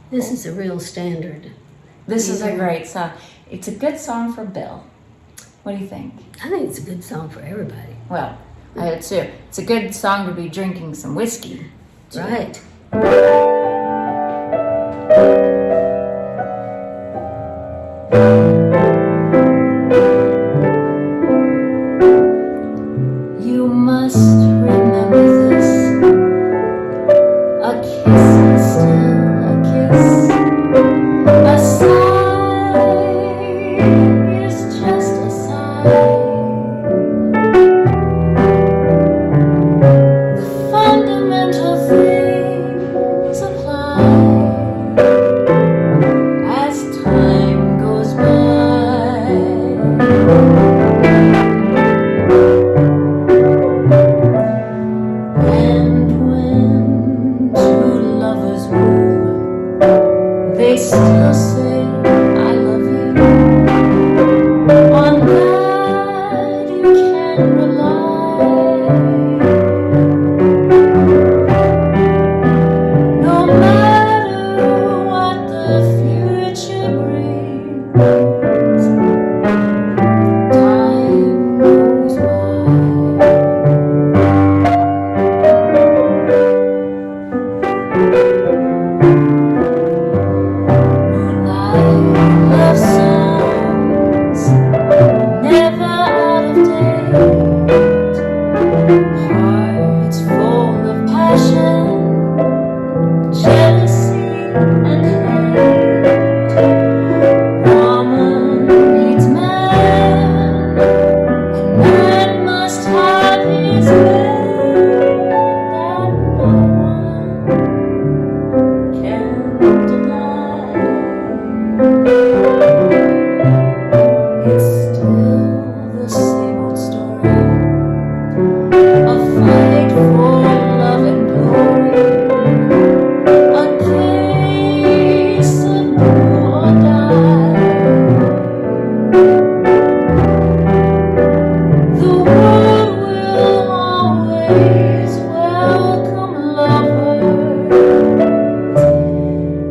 This is a real standard. This is a great song. It's a good song for Bill. What do you think? I think it's a good song for everybody. Well, I do too. It's a good song to be drinking some whiskey. Right. You must remember this. A kiss is still a kiss. A sigh is just a sigh. The fundamental things apply as time goes by. And when two lovers woo, they still say, I love you. On that you can rely. No matter what the future brings, time goes by. Moonlight love songs, never out of date. Hearts full of passion, jealousy and hate. Woman needs man, and man must have his way. That no one can deny. It's still the same old story, a fight for love and glory, a case of do or die. The world will always welcome lovers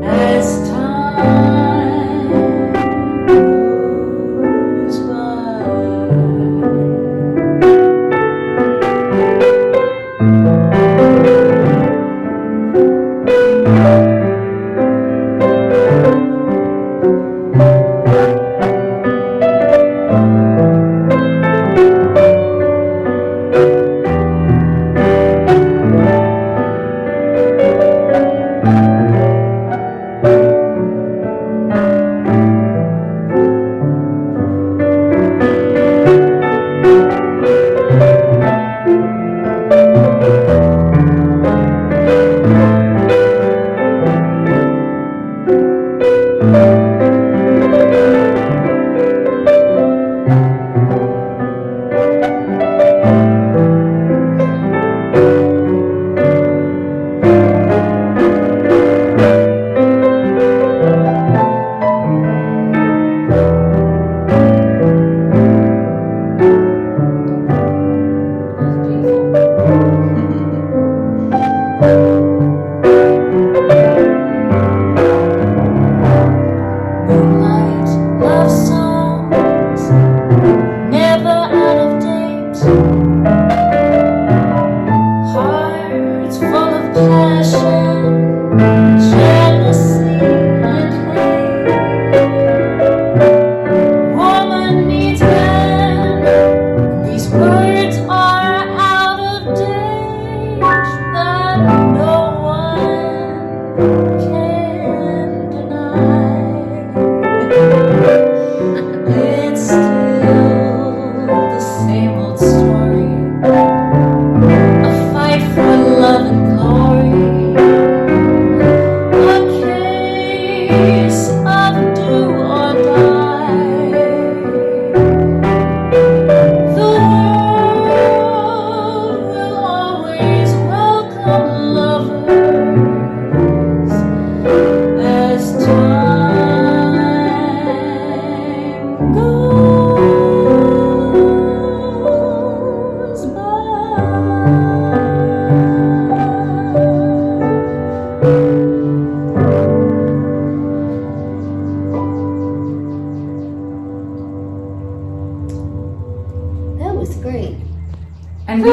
as time goes by.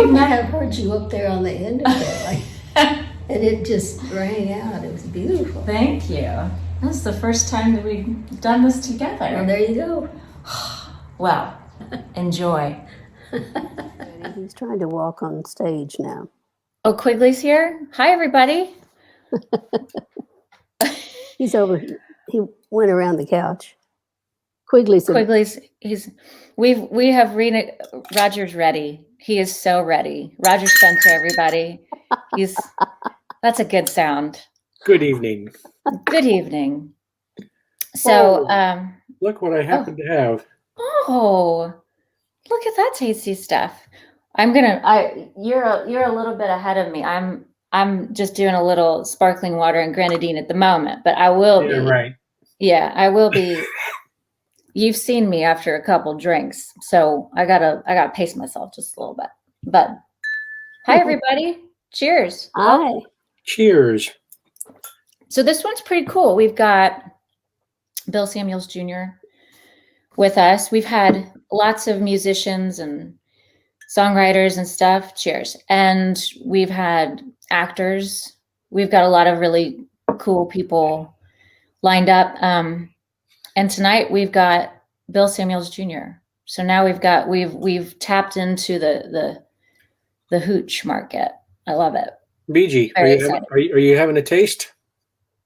have heard you up there on the end of it, like, and it just rang out. It was beautiful. Thank you. This is the first time that we've done this together. Well, there you go. Well, enjoy. He's trying to walk on stage now. Oh, Quigley's here. Hi, everybody. He's over. He went around the couch. Quigley's. We have Roger's ready. He is so ready. Roger Spencer, everybody. That's a good sound. Good evening. Good evening. So, look what I happen to have. Oh, look at that tasty stuff. You're a little bit ahead of me. I'm just doing a little sparkling water and grenadine at the moment, but I will be. Right. Yeah, I will be. You've seen me after a couple drinks, so I gotta pace myself just a little bit. But hi, everybody. Cheers. Hi. Cheers. So this one's pretty cool. We've got Bill Samuels Jr. with us. We've had lots of musicians and songwriters and stuff. Cheers. And we've had actors. We've got a lot of really cool people lined up. And tonight we've got Bill Samuels Jr. So now we've tapped into the hooch market. I love it. Beegie, are you having a taste?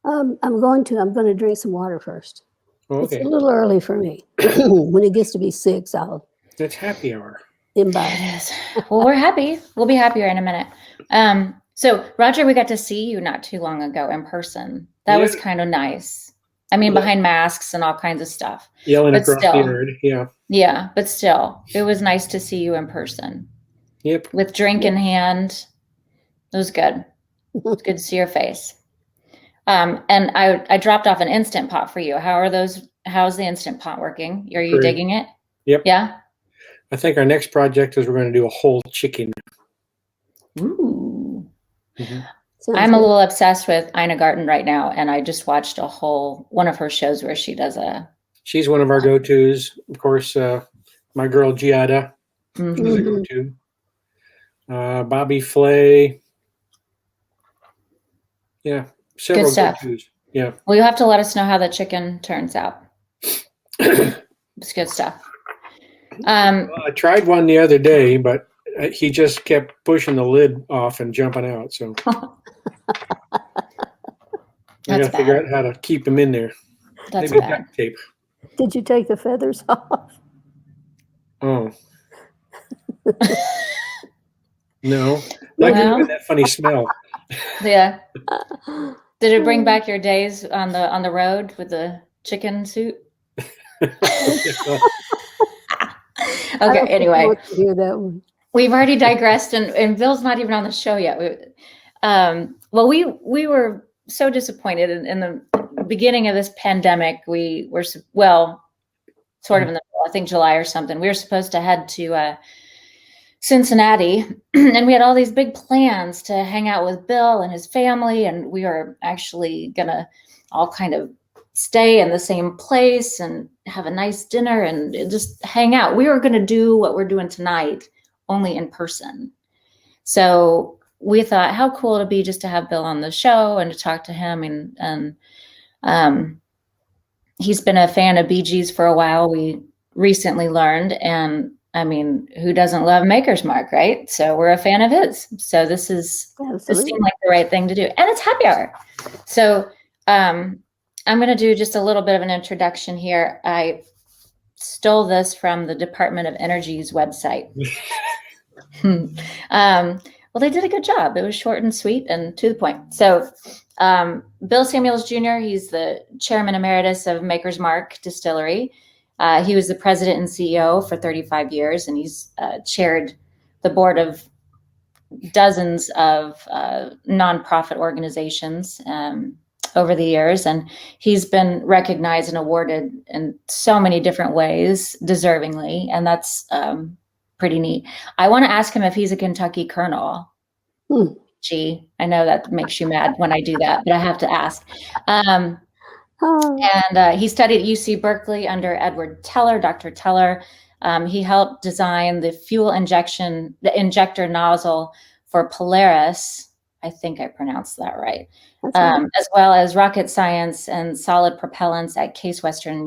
I'm going to drink some water first. Oh, okay. It's a little early for me. When it gets to be 6, I'll It's happy hour. imbibe. It is. Well, we're happy. We'll be happier in a minute. So Roger, we got to see you not too long ago in person. That was kind of nice. I mean, behind masks and all kinds of stuff. Yelling But across still. the yard. Yeah. Yeah, but still, it was nice to see you in person. Yep. With drink in hand. It was good. It was good to see your face. And I dropped off an Instant Pot for you. How's the Instant Pot working? Are you Great. digging it? Yep. Yeah? I think our next project is we're going to do a whole chicken. Ooh. Mm-hmm. I'm a little obsessed with Ina Garten right now, and I just watched one of her shows where she does She's one of our go-tos. Of course, my girl Giada is a go-to. Bobby Flay. Yeah, several Good stuff. go-tos. Yeah. Well, you'll have to let us know how the chicken turns out. It's good stuff. Well, I tried one the other day, but he just kept pushing the lid off and jumping out. So I got to figure out how to keep him in there. That's Maybe bad. duct tape. Did you take the feathers off? Oh. No. That funny smell. Yeah. Did it bring back your days on the road with the chicken suit? Okay, anyway. Hear that one. We've already digressed, and Bill's not even on the show yet. We were so disappointed in the beginning of this pandemic. We were, sort of in the, I think July or something. We were supposed to head to Cincinnati, and we had all these big plans to hang out with Bill and his family, and we were actually gonna all kind of stay in the same place and have a nice dinner and just hang out. We were gonna do what we're doing tonight, only in person. So we thought how cool it'd be just to have Bill on the show and to talk to him. And he's been a fan of Bee Gees for a while. We recently learned, and I mean, who doesn't love Maker's Mark, right? So we're a fan of his. So this seemed like the right thing to do. And it's happy hour. So I'm going to do just a little bit of an introduction here. I stole this from the Department of Energy's website. Well, they did a good job. It was short and sweet and to the point. So Bill Samuels Jr., he's the chairman emeritus of Maker's Mark Distillery. He was the president and CEO for 35 years, and he's chaired the board of dozens of nonprofit organizations over the years. And he's been recognized and awarded in so many different ways, deservingly. And that's pretty neat. I want to ask him if he's a Kentucky Colonel. Gee, I know that makes you mad when I do that, but I have to ask. And he studied at UC Berkeley under Edward Teller, Dr. Teller. He helped design the the injector nozzle for Polaris. I think I pronounced that right. As well as rocket science and solid propellants at Case Western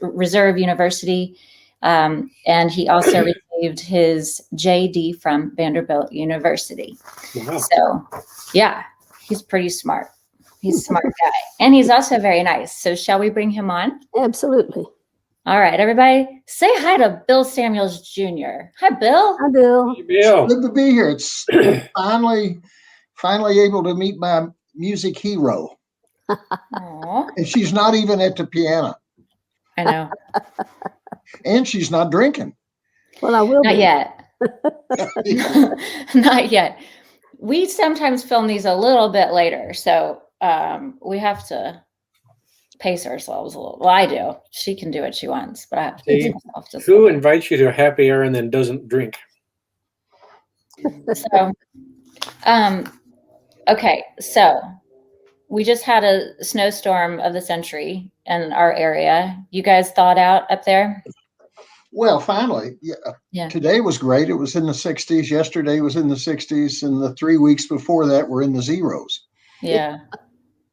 Reserve University. And he also received his JD from Vanderbilt University. Wow. So, yeah, he's pretty smart. He's a smart guy. And he's also very nice. So shall we bring him on? Absolutely. All right, everybody, say hi to Bill Samuels Jr. Hi, Bill. Hi, Bill. Hey, Bill. Good to be here. It's finally able to meet my music hero. Aww. And she's not even at the piano. I know. And she's not drinking. Well, I will. Not be. yet. Not yet. We sometimes film these a little bit later, so we have to pace ourselves a little. Well, I do. She can do what she wants, but I have to pace myself just Who invites you to a happy hour and then doesn't drink? So, okay, so we just had a snowstorm of the century in our area. You guys thawed out up there? Well, finally, Yeah. Today was great. It was in the 60s. Yesterday was in the 60s. And the 3 weeks before that were in the zeros. Yeah.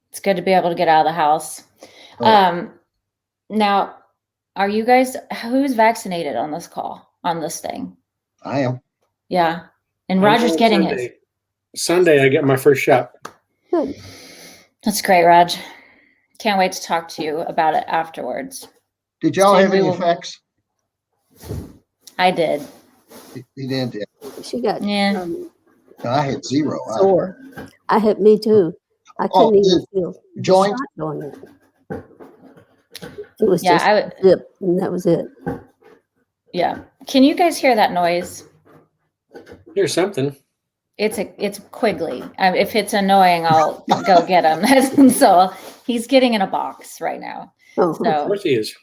It's good to be able to get out of the house. Oh. Now, are you guys, who's vaccinated on this call, on this thing? I am. Yeah. And Roger's getting his. Sunday, I get my first shot. Good. That's great, Raj. Can't wait to talk to you about it afterwards. Did y'all So have we any will- effects? I did. You did. She got Yeah. I had zero. sore. I had me too. I couldn't even feel the joint? shot going in. It was Yeah, just I would. zip, and that was it. Yeah. Can you guys hear that noise? Here's something. It's Quigley. If it's annoying, I'll go get him. So he's getting in a box right now. Oh, Of So course he is.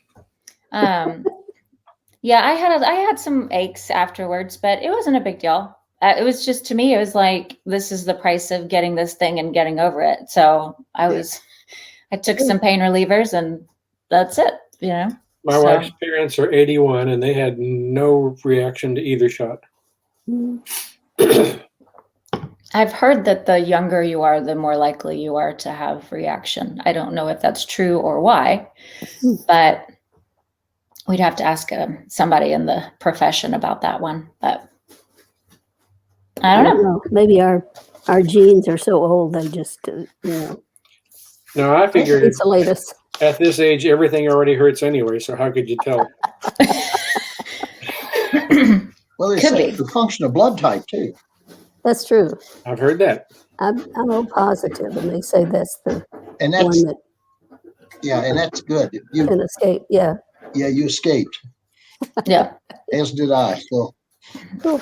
yeah, I had some aches afterwards, but it wasn't a big deal. It was just, to me, it was like, this is the price of getting this thing and getting over it. So I took some pain relievers and that's it, you know. My wife's parents are 81 and they had no reaction to either shot. I've heard that the younger you are, the more likely you are to have reaction. I don't know if that's true or why, but we'd have to ask somebody in the profession about that one. But I don't know. Maybe our genes are so old they just No, I figured insulate us. at this age, everything already hurts anyway. So how could you tell? Well, they Could say be. the function of blood type too. That's true. I've heard that. I'm all positive, and they say that's the And one that's that and that's good. You can escape. Yeah. you escaped, Yeah. as did I.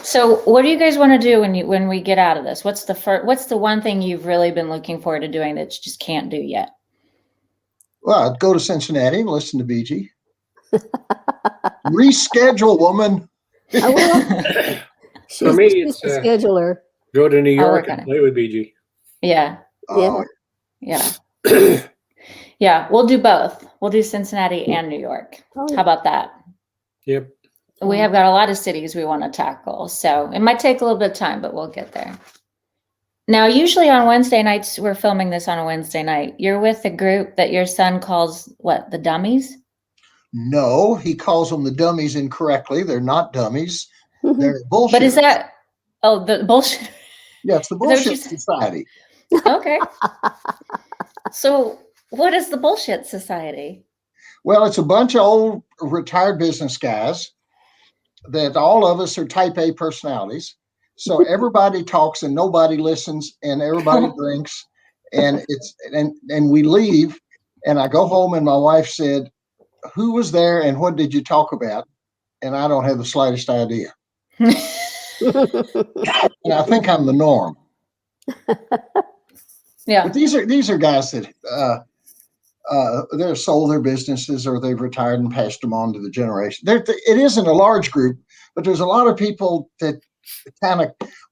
So what do you guys want to do when we get out of this? What's the one thing you've really been looking forward to doing that you just can't do yet? Well, I'd go to Cincinnati and listen to Beegie. Reschedule, woman. I will. For me, she's the scheduler. Go to New York work on and it. play with BG. Yeah. Oh, Yeah. Yeah. We'll do both. We'll do Cincinnati and New York. Oh, How about that? Yep. We have got a lot of cities we want to tackle. So it might take a little bit of time, but we'll get there. Now, usually on Wednesday nights, we're filming this on a Wednesday night. You're with a group that your son calls what, the dummies? no, he calls them the dummies incorrectly. They're not dummies. They're bullshit. But is that, oh, the bullshit? Yeah, it's the that what you bullshit said? society. Okay. So what is the bullshit society? Well, it's a bunch of old retired business guys that all of us are type A personalities. So everybody talks and nobody listens and everybody drinks and and we leave and I go home and my wife said, "Who was there and what did you talk about?" And I don't have the slightest idea. And I think I'm the norm. Yeah. But these are guys that they've sold their businesses or they've retired and passed them on to the generation. It isn't a large group, but there's a lot of people that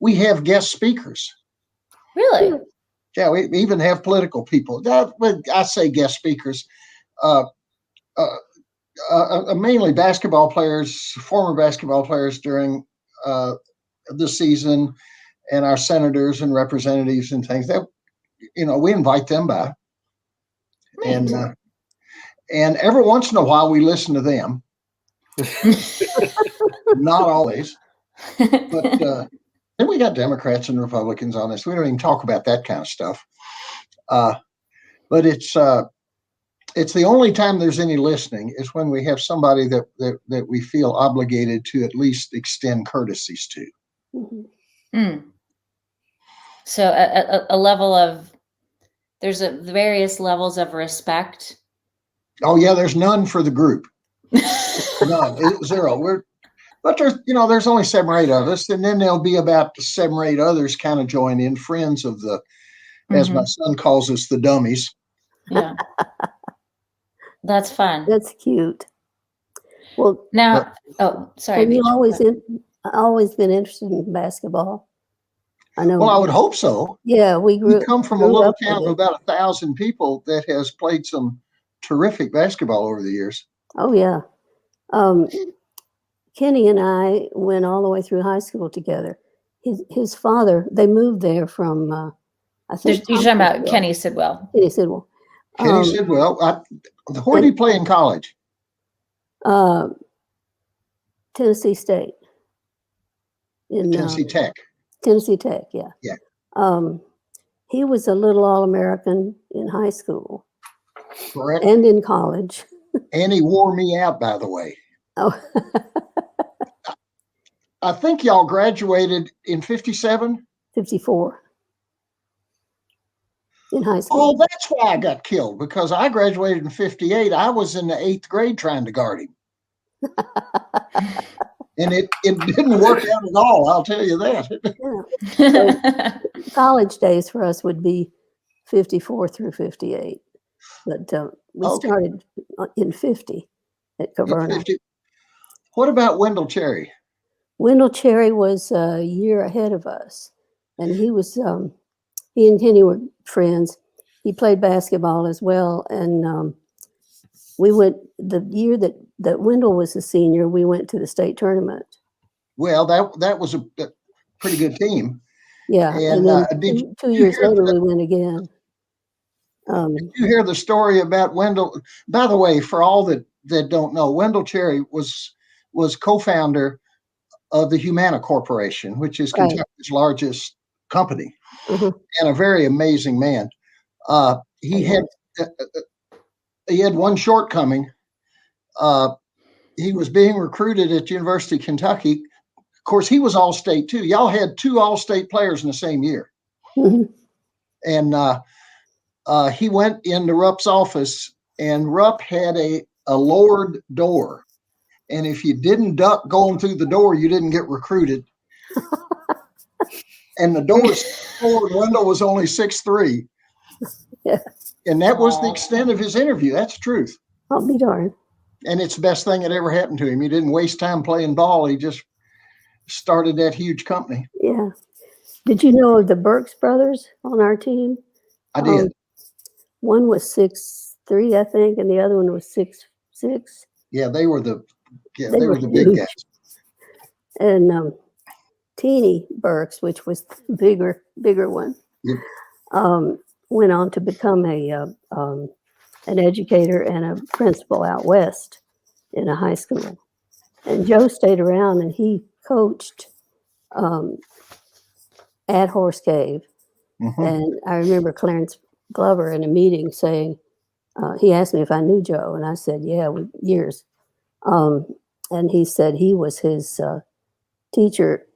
we have guest speakers. Really? Yeah, we even have political people. I say guest speakers. mainly basketball players, former basketball players during the season, and our senators and representatives and things. That we invite them by, and every once in a while we listen to them. Not always, but then we got Democrats and Republicans on this. We don't even talk about that kind of stuff. But it's the only time there's any listening is when we have somebody that we feel obligated to at least extend courtesies to. Mm. So a level of, there's various levels of respect. Oh yeah, there's none for the group. None, zero. But there's only 7 or 8 of us, and then there'll be about 7 or 8 others kind of join in, friends of the, as my son calls us, the dummies. Yeah. That's fun. That's cute. Well, now, sorry. Have you always been interested in basketball? I know. Well, I would hope so. Yeah, we come from a little town of about 1,000 people that has played some terrific basketball over the years. Oh yeah. Kenny and I went all the way through high school together. His father, they moved there from, I think. You're talking about Kenny Sidwell. Kenny Sidwell. Kenny Sidwell. Where did he play in college? Tennessee State. Tennessee Tech. Tennessee Tech, yeah. Yeah. He was a little All-American in high school. Correct. And in college. And he wore me out, by the way. Oh. I think y'all graduated in 57? 54. In high school. Oh, that's why I got killed, because I graduated in 58. I was in the 8th grade trying to guard him. And it didn't work out at all, I'll tell you that. Yeah. So, college days for us would be 54 through 58. But we started in 50 at Caverna. What about Wendell Cherry? Wendell Cherry was a year ahead of us. And he and Kenny were friends. He played basketball as well. And we went, the year that Wendell was a senior, we went to the state tournament. Well, that was a pretty good team. Yeah. And then 2 years later, we went again. Did you hear the story about Wendell? By the way, for all that don't know, Wendell Cherry was co-founder of the Humana Corporation, which is Kentucky's largest company, and a very amazing man. He had one shortcoming. He was being recruited at University of Kentucky. Of course, he was All-State too. Y'all had 2 All-State players in the same year. And he went into Rupp's office, and Rupp had a lowered door. And if you didn't duck going through the door, you didn't get recruited. And the door was lowered, Wendell was only 6'3". Yeah. And that was the extent of his interview. That's the truth. I'll be darned. And it's the best thing that ever happened to him. He didn't waste time playing ball. He just started that huge company. Yeah. Did you know of the Burks brothers on our team? I did. One was 6'3", I think, and the other one was 6'6". Yeah, they were the big guys. And Teeny Burks, which was the bigger one, went on to become an educator and a principal out west in a high school. And Joe stayed around, and he coached at Horse Cave. And I remember Clarence Glover in a meeting saying, he asked me if I knew Joe, and I said, yeah, years. And he said he was his teacher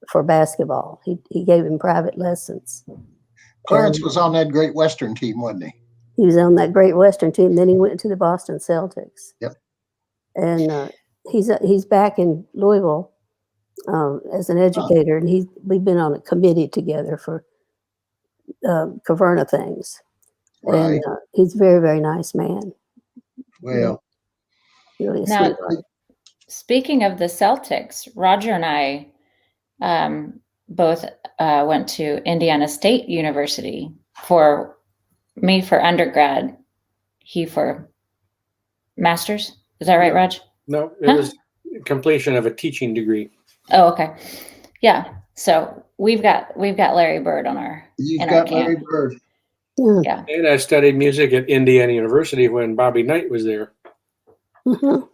for basketball. He gave him private lessons. Clarence was on that Great Western team, wasn't he? He was on that Great Western team. Then he went to the Boston Celtics. Yep. And he's back in Louisville as an educator, and we've been on a committee together for Caverna things. Right. And he's a very, very nice man. Well, really now, sweet. Speaking of the Celtics, Roger and I both went to Indiana State University, for me for undergrad, he for master's. Is that right, Raj? No, it Huh? was completion of a teaching degree. Oh, okay. Yeah. So we've got Larry Bird on our You've in our got Larry camp. Bird. Yeah. Yeah. And I studied music at Indiana University when Bobby Knight was there. Mhm.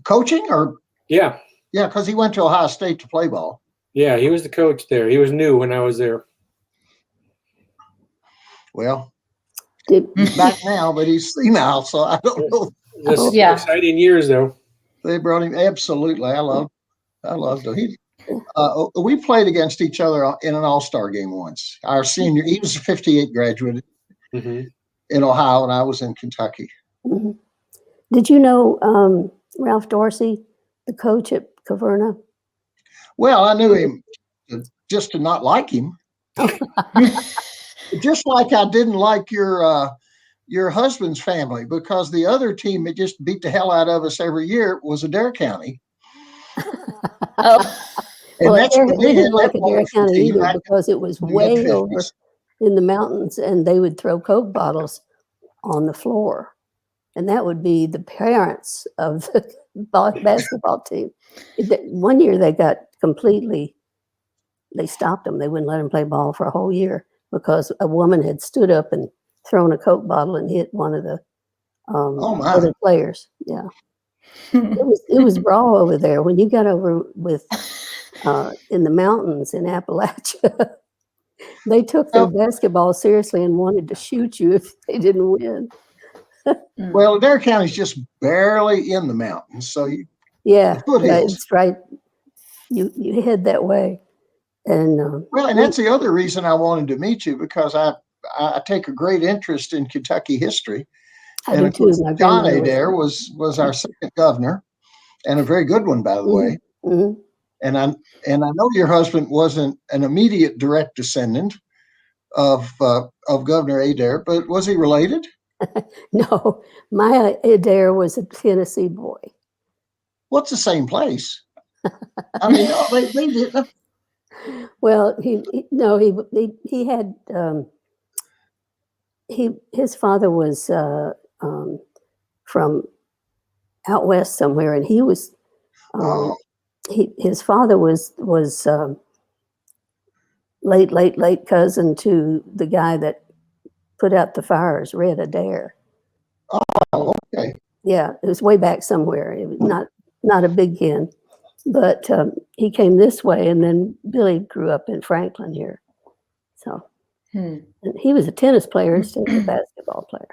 Coaching or Yeah. yeah, because he went to Ohio State to play ball. Yeah, he was the coach there. He was new when I was there. Well, Did, he's back now, but he's senile, so I don't know. This Oh. Yeah. exciting years though. They brought him. Absolutely, I loved him. We played against each other in an all-star game once. Our senior, he was a 58 graduate Hmm. in Ohio, and I was in Kentucky. Mhm. Did you know Ralph Dorsey, the coach at Caverna? Well, I knew him just to not like him, just like I didn't like your husband's family, because the other team that just beat the hell out of us every year was Adair County. Oh. And Well, that's when we they had didn't like that Adair wonderful County team either back because it was in the way mid-50s. over in the mountains, and they would throw Coke bottles on the floor, and that would be the parents of the basketball team. One year they got completely. They stopped them. They wouldn't let them play ball for a whole year because a woman had stood up and thrown a Coke bottle and hit one of the Oh my! other players. Yeah, it was raw over there. When you got over with in the mountains in Appalachia, they took their basketball seriously and wanted to shoot you if they didn't win. Well, Adair County's just barely in the mountains, so Yeah, foothills. it's right. You head that way, and Well, and that's the other reason I wanted to meet you, because I take a great interest in Kentucky history. I And do of course, too. My John grandmother Adair was our second governor, and a very good one, by the way. Mhm. And I know your husband wasn't an immediate direct descendant of Governor Adair, but was he related? No, my Adair was a Tennessee boy. What's the same place? I mean, no, they did. Well, he had his father was from out west somewhere, and he was Oh, his father was late cousin to the guy that put out the fires, Red Adair. okay. Yeah, it was way back somewhere. It was not a big hen, but he came this way, and then Billy grew up in Franklin here. So and he was a tennis player instead of a basketball player.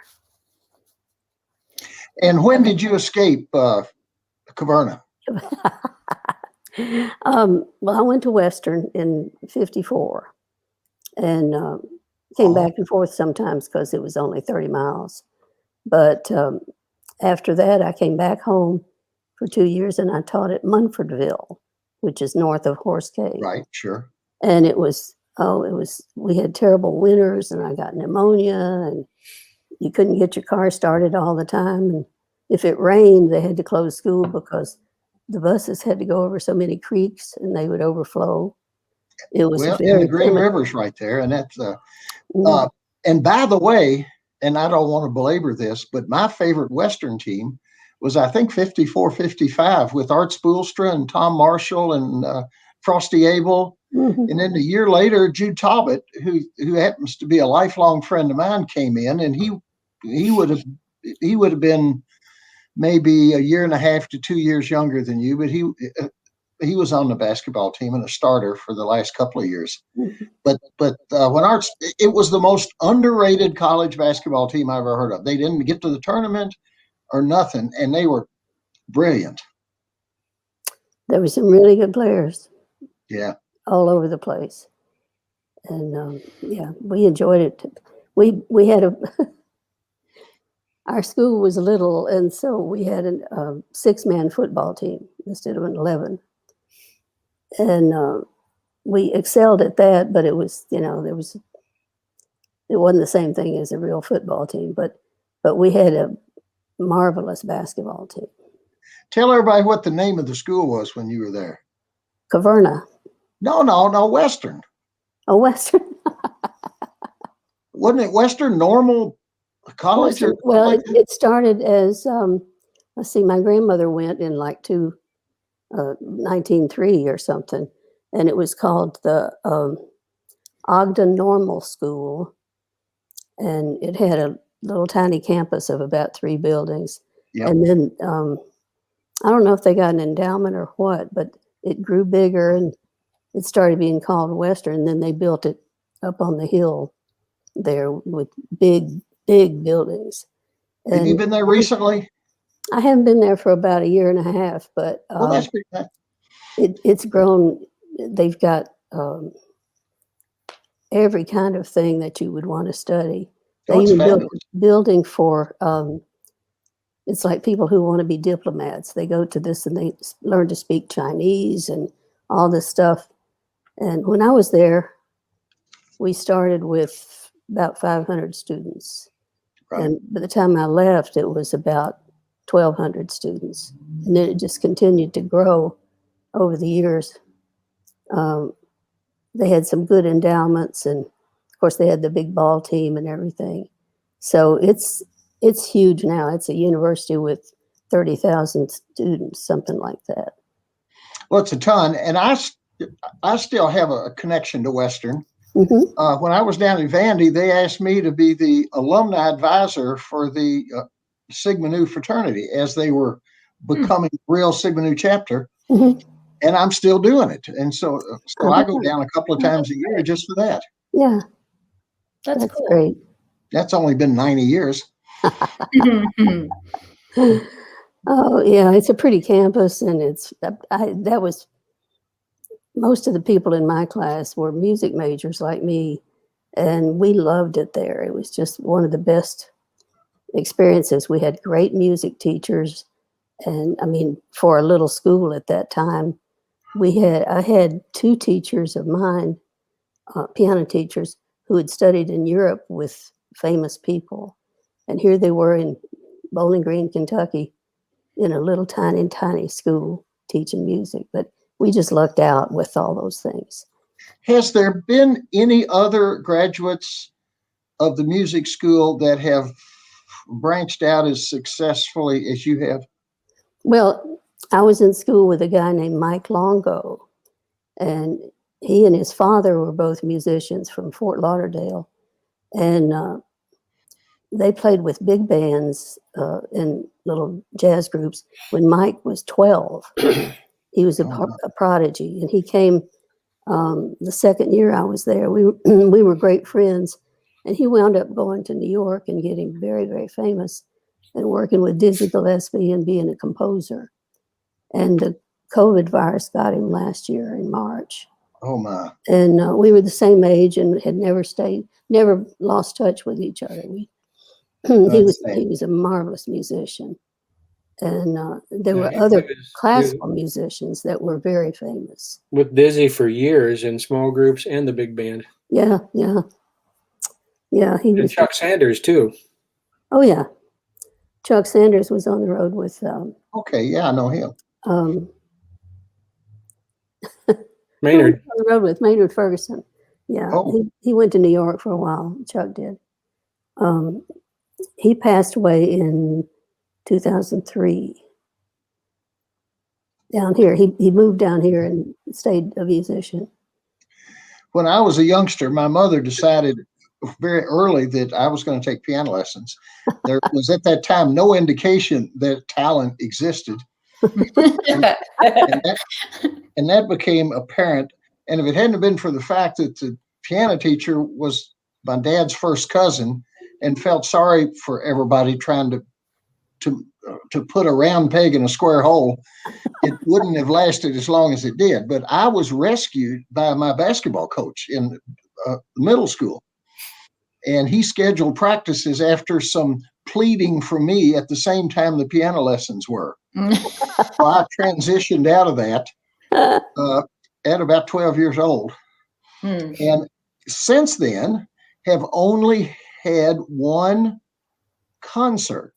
And when did you escape Caverna? Well, I went to Western in '54 and came back and forth sometimes because it was only 30 miles. But after that, I came back home for 2 years and I taught at Munfordville, which is north of Horse Cave. Right, sure. And we had terrible winters and I got pneumonia and you couldn't get your car started all the time. And if it rained, they had to close school because the buses had to go over so many creeks and they would overflow. It was Well, very and the Green primitive. River's right there, and that's and by the way, and I don't want to belabor this, but my favorite Western team was, I think, 54-55 with Art Spoelstra and Tom Marshall and Frosty Abel. Mhm. And then a year later, Jude Talbot, who happens to be a lifelong friend of mine, came in, and he would have been maybe a year and a half to 2 years younger than you, but he was on the basketball team and a starter for the last couple of years. Mhm. But when it was the most underrated college basketball team I ever heard of. They didn't get to the tournament or nothing, and they were brilliant. There were some really good players. Yeah. All over the place. And yeah, we enjoyed it. We had our school was little, and so we had a 6-man football team instead of an 11. And we excelled at that, but it was, it wasn't the same thing as a real football team, but we had a marvelous basketball team. Tell everybody what the name of the school was when you were there. Caverna. No, Western. Oh, Western. Wasn't it Western Normal College? Western, well, it started as I see my grandmother went in like 1903 or something, and it was called the Ogden Normal School, and it had a little tiny campus of about 3 buildings. Yep. And then I don't know if they got an endowment or what, but it grew bigger and it started being called Western. And then they built it up on the hill there with big buildings. Have you And been there recently? I haven't been there for about a year and a half, but Well, that's pretty nice. it's grown. They've got every kind of thing that you would want to study. They Oh, it's even built fabulous. a building for, it's like people who want to be diplomats. They go to this and they learn to speak Chinese and all this stuff. And when I was there, we started with about 500 students. Right. And by the time I left, it was about 1,200 students. And then it just continued to grow over the years. They had some good endowments, and of course they had the big ball team and everything. So it's huge now. It's a university with 30,000 students, something like that. Well, it's a ton. And I still have a connection to Western. Mm-hmm. When I was down in Vandy, they asked me to be the alumni advisor for the Sigma Nu fraternity as they were becoming real Sigma Nu chapter. Mm-hmm. And I'm still doing it. And so I go down a couple of times a year just for that. Yeah, That's that's cool. great. That's only been 90 years. Oh yeah, it's a pretty campus, and that was most of the people in my class were music majors like me, and we loved it there. It was just one of the best experiences. We had great music teachers, and I mean, for a little school at that time, I had 2 teachers of mine, piano teachers, who had studied in Europe with famous people, and here they were in Bowling Green, Kentucky, in a little tiny school teaching music. But we just lucked out with all those things. Has there been any other graduates of the music school that have branched out as successfully as you have? Well, I was in school with a guy named Mike Longo, and he and his father were both musicians from Fort Lauderdale, and they played with big bands in little jazz groups when Mike was 12. He was a prodigy, and he came the second year I was there. We were great friends, and he wound up going to New York and getting very, very famous and working with Dizzy Gillespie and being a composer. And the COVID virus got him last year in March. Oh my! And we were the same age and had never lost touch with each other. He was a marvelous musician, and there were other classical musicians that were very famous. With Dizzy for years in small groups and the big band. Yeah. He and was. Chuck Sanders too. Oh yeah, Chuck Sanders was on the road with. Okay, yeah, I know him. Maynard. On the road with Maynard Ferguson. Yeah, Oh. he went to New York for a while. Chuck did. He passed away in 2003. Down here, he moved down here and stayed a musician. When I was a youngster, my mother decided very early that I was going to take piano lessons. There was at that time no indication that talent existed. and that became apparent. And if it hadn't been for the fact that the piano teacher was my dad's first cousin and felt sorry for everybody trying to put a round peg in a square hole, it wouldn't have lasted as long as it did. But I was rescued by my basketball coach in middle school. And he scheduled practices after some pleading from me at the same time the piano lessons were. So I transitioned out of that at about 12 years old. And since then have only had one concert.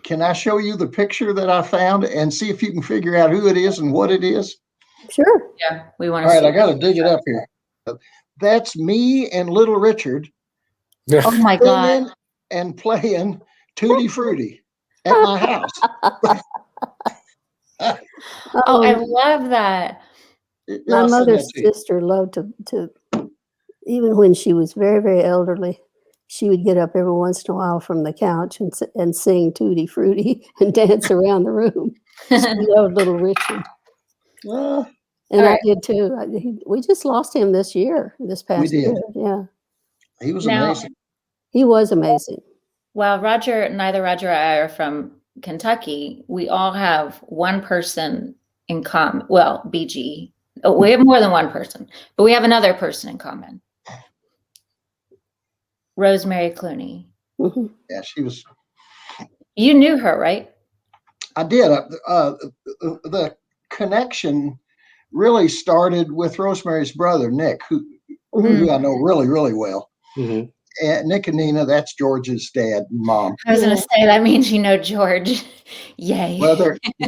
Can I show you the picture that I found and see if you can figure out who it is and what it is? Sure. Yeah, we want to. All right, I got to dig it up here. That's me and Little Richard. Oh my God! And playing Tutti Frutti. at my house. Oh, I love that. My I'll send mother's that to you. sister loved to, even when she was very, very elderly, she would get up every once in a while from the couch and sing Tutti Frutti and dance around the room. She loved Little Richard. Well, And All I right. did too. We just lost him this past did. year. Yeah. he was Now- amazing. He was amazing. Well, neither Roger or I are from Kentucky. We all have one person in common. Well, BG. Oh, we have more than one person, but we have another person in common. Rosemary Clooney. Hmm. Yeah, she was. You knew her, right? I did. The connection really started with Rosemary's brother, Nick, who I know really, really well. Mhm. And Nick and Nina, that's George's dad and mom. I was going to say that means you know George. Yay. Well, they're We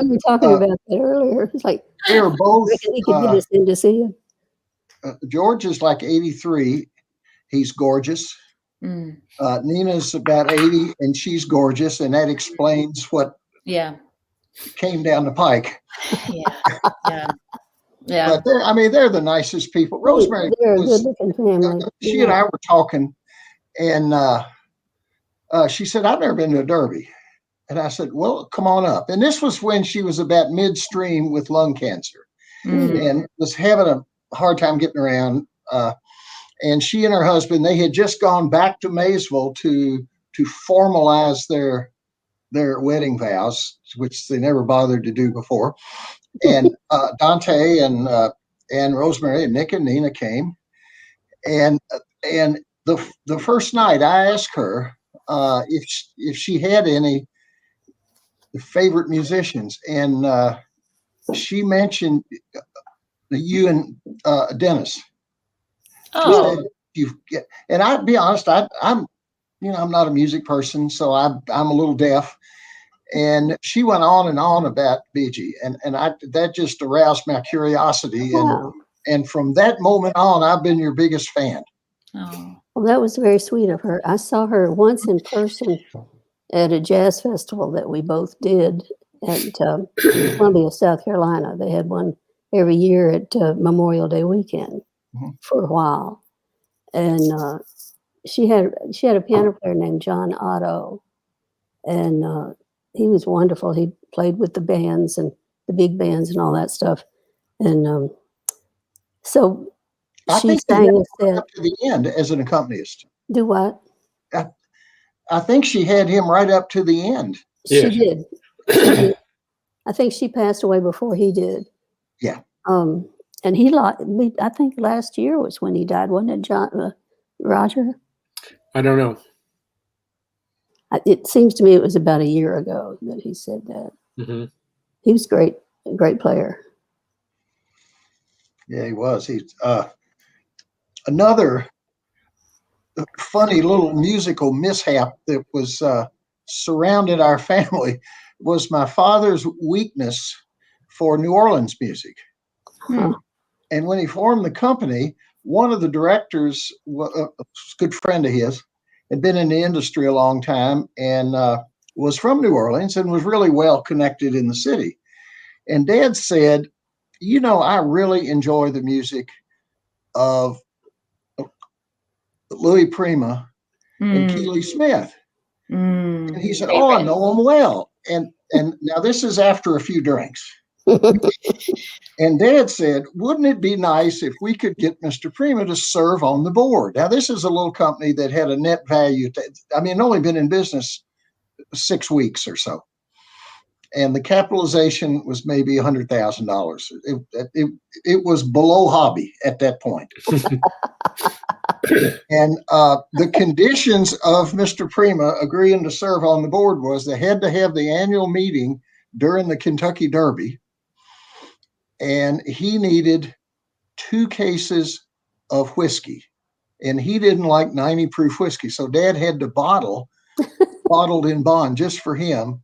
were talking about that earlier. It's like, they're both. reckon he could get us in to see him. George is like 83. He's gorgeous. Mm, Nina's about 80, and she's gorgeous, and that explains what yeah. came down the pike. Yeah. Yeah. But they're the nicest people. Rosemary They're a was. good-looking family. She and I were talking, and she said, "I've never been to a derby," and I said, "Well, come on up." And this was when she was about midstream with lung cancer Mm, and was having a hard time getting around. And she and her husband, they had just gone back to Maysville to formalize their wedding vows, which they never bothered to do before. And Dante and Rosemary and Nick and Nina came, and the first night I asked her if she had any favorite musicians, and she mentioned you and Dennis. oh, And I'd be honest, I'm not a music person, so I'm a little deaf. And she went on and on about Beegie, and that just aroused my curiosity. Wow. And from that moment on, I've been your biggest fan. oh. Well, that was very sweet of her. I saw her once in person at a jazz festival that we both did at Columbia, South Carolina. They had one every year at Memorial Day weekend for a while. And she had a piano player named John Otto, and he was wonderful. He played with the bands and the big bands and all that stuff. And so I she think sang she a had set. up to the end as an accompanist. Do what? I think she had him right up to the end. Yes. She did. She did. I think she passed away before he did. Yeah. And I think last year was when he died, wasn't it, John Roger? I don't know. It seems to me it was about a year ago that he said that. Hmm. He was a great player. Yeah, he was. He's another funny little musical mishap that was surrounded our family was my father's weakness for New Orleans music. Hmm. And when he formed the company, one of the directors, a good friend of his, had been in the industry a long time and was from New Orleans and was really well connected in the city. And Dad said, I really enjoy the music of Louis Prima and Keely Smith. Mm. And he said, "Oh, I know them well." And now this is after a few drinks. And Dad said, "Wouldn't it be nice if we could get Mr. Prima to serve on the board?" Now, this is a little company that had a net value. Only been in business 6 weeks or so. And the capitalization was maybe $100,000. It was below hobby at that point. And the conditions of Mr. Prima agreeing to serve on the board was they had to have the annual meeting during the Kentucky Derby, and he needed 2 cases of whiskey, and he didn't like 90 proof whiskey, so Dad had to bottled in bond just for him.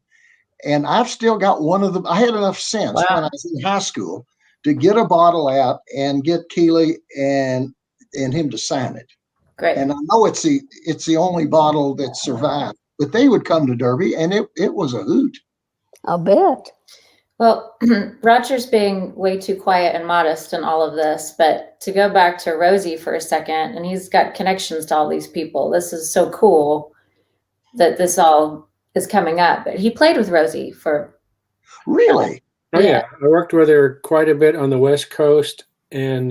And I've still got one of them. I had enough sense when I was in high school to get a bottle out and get Keely and him to sign it. Great. And I know it's the only bottle that survived. but they would come to Derby, and it was a hoot. I'll bet. Well, Roger's being way too quiet and modest in all of this, but to go back to Rosie for a second, and he's got connections to all these people. This is so cool that this all is coming up. But he played with Rosie for Really? Oh yeah, I worked with her quite a bit on the West Coast, and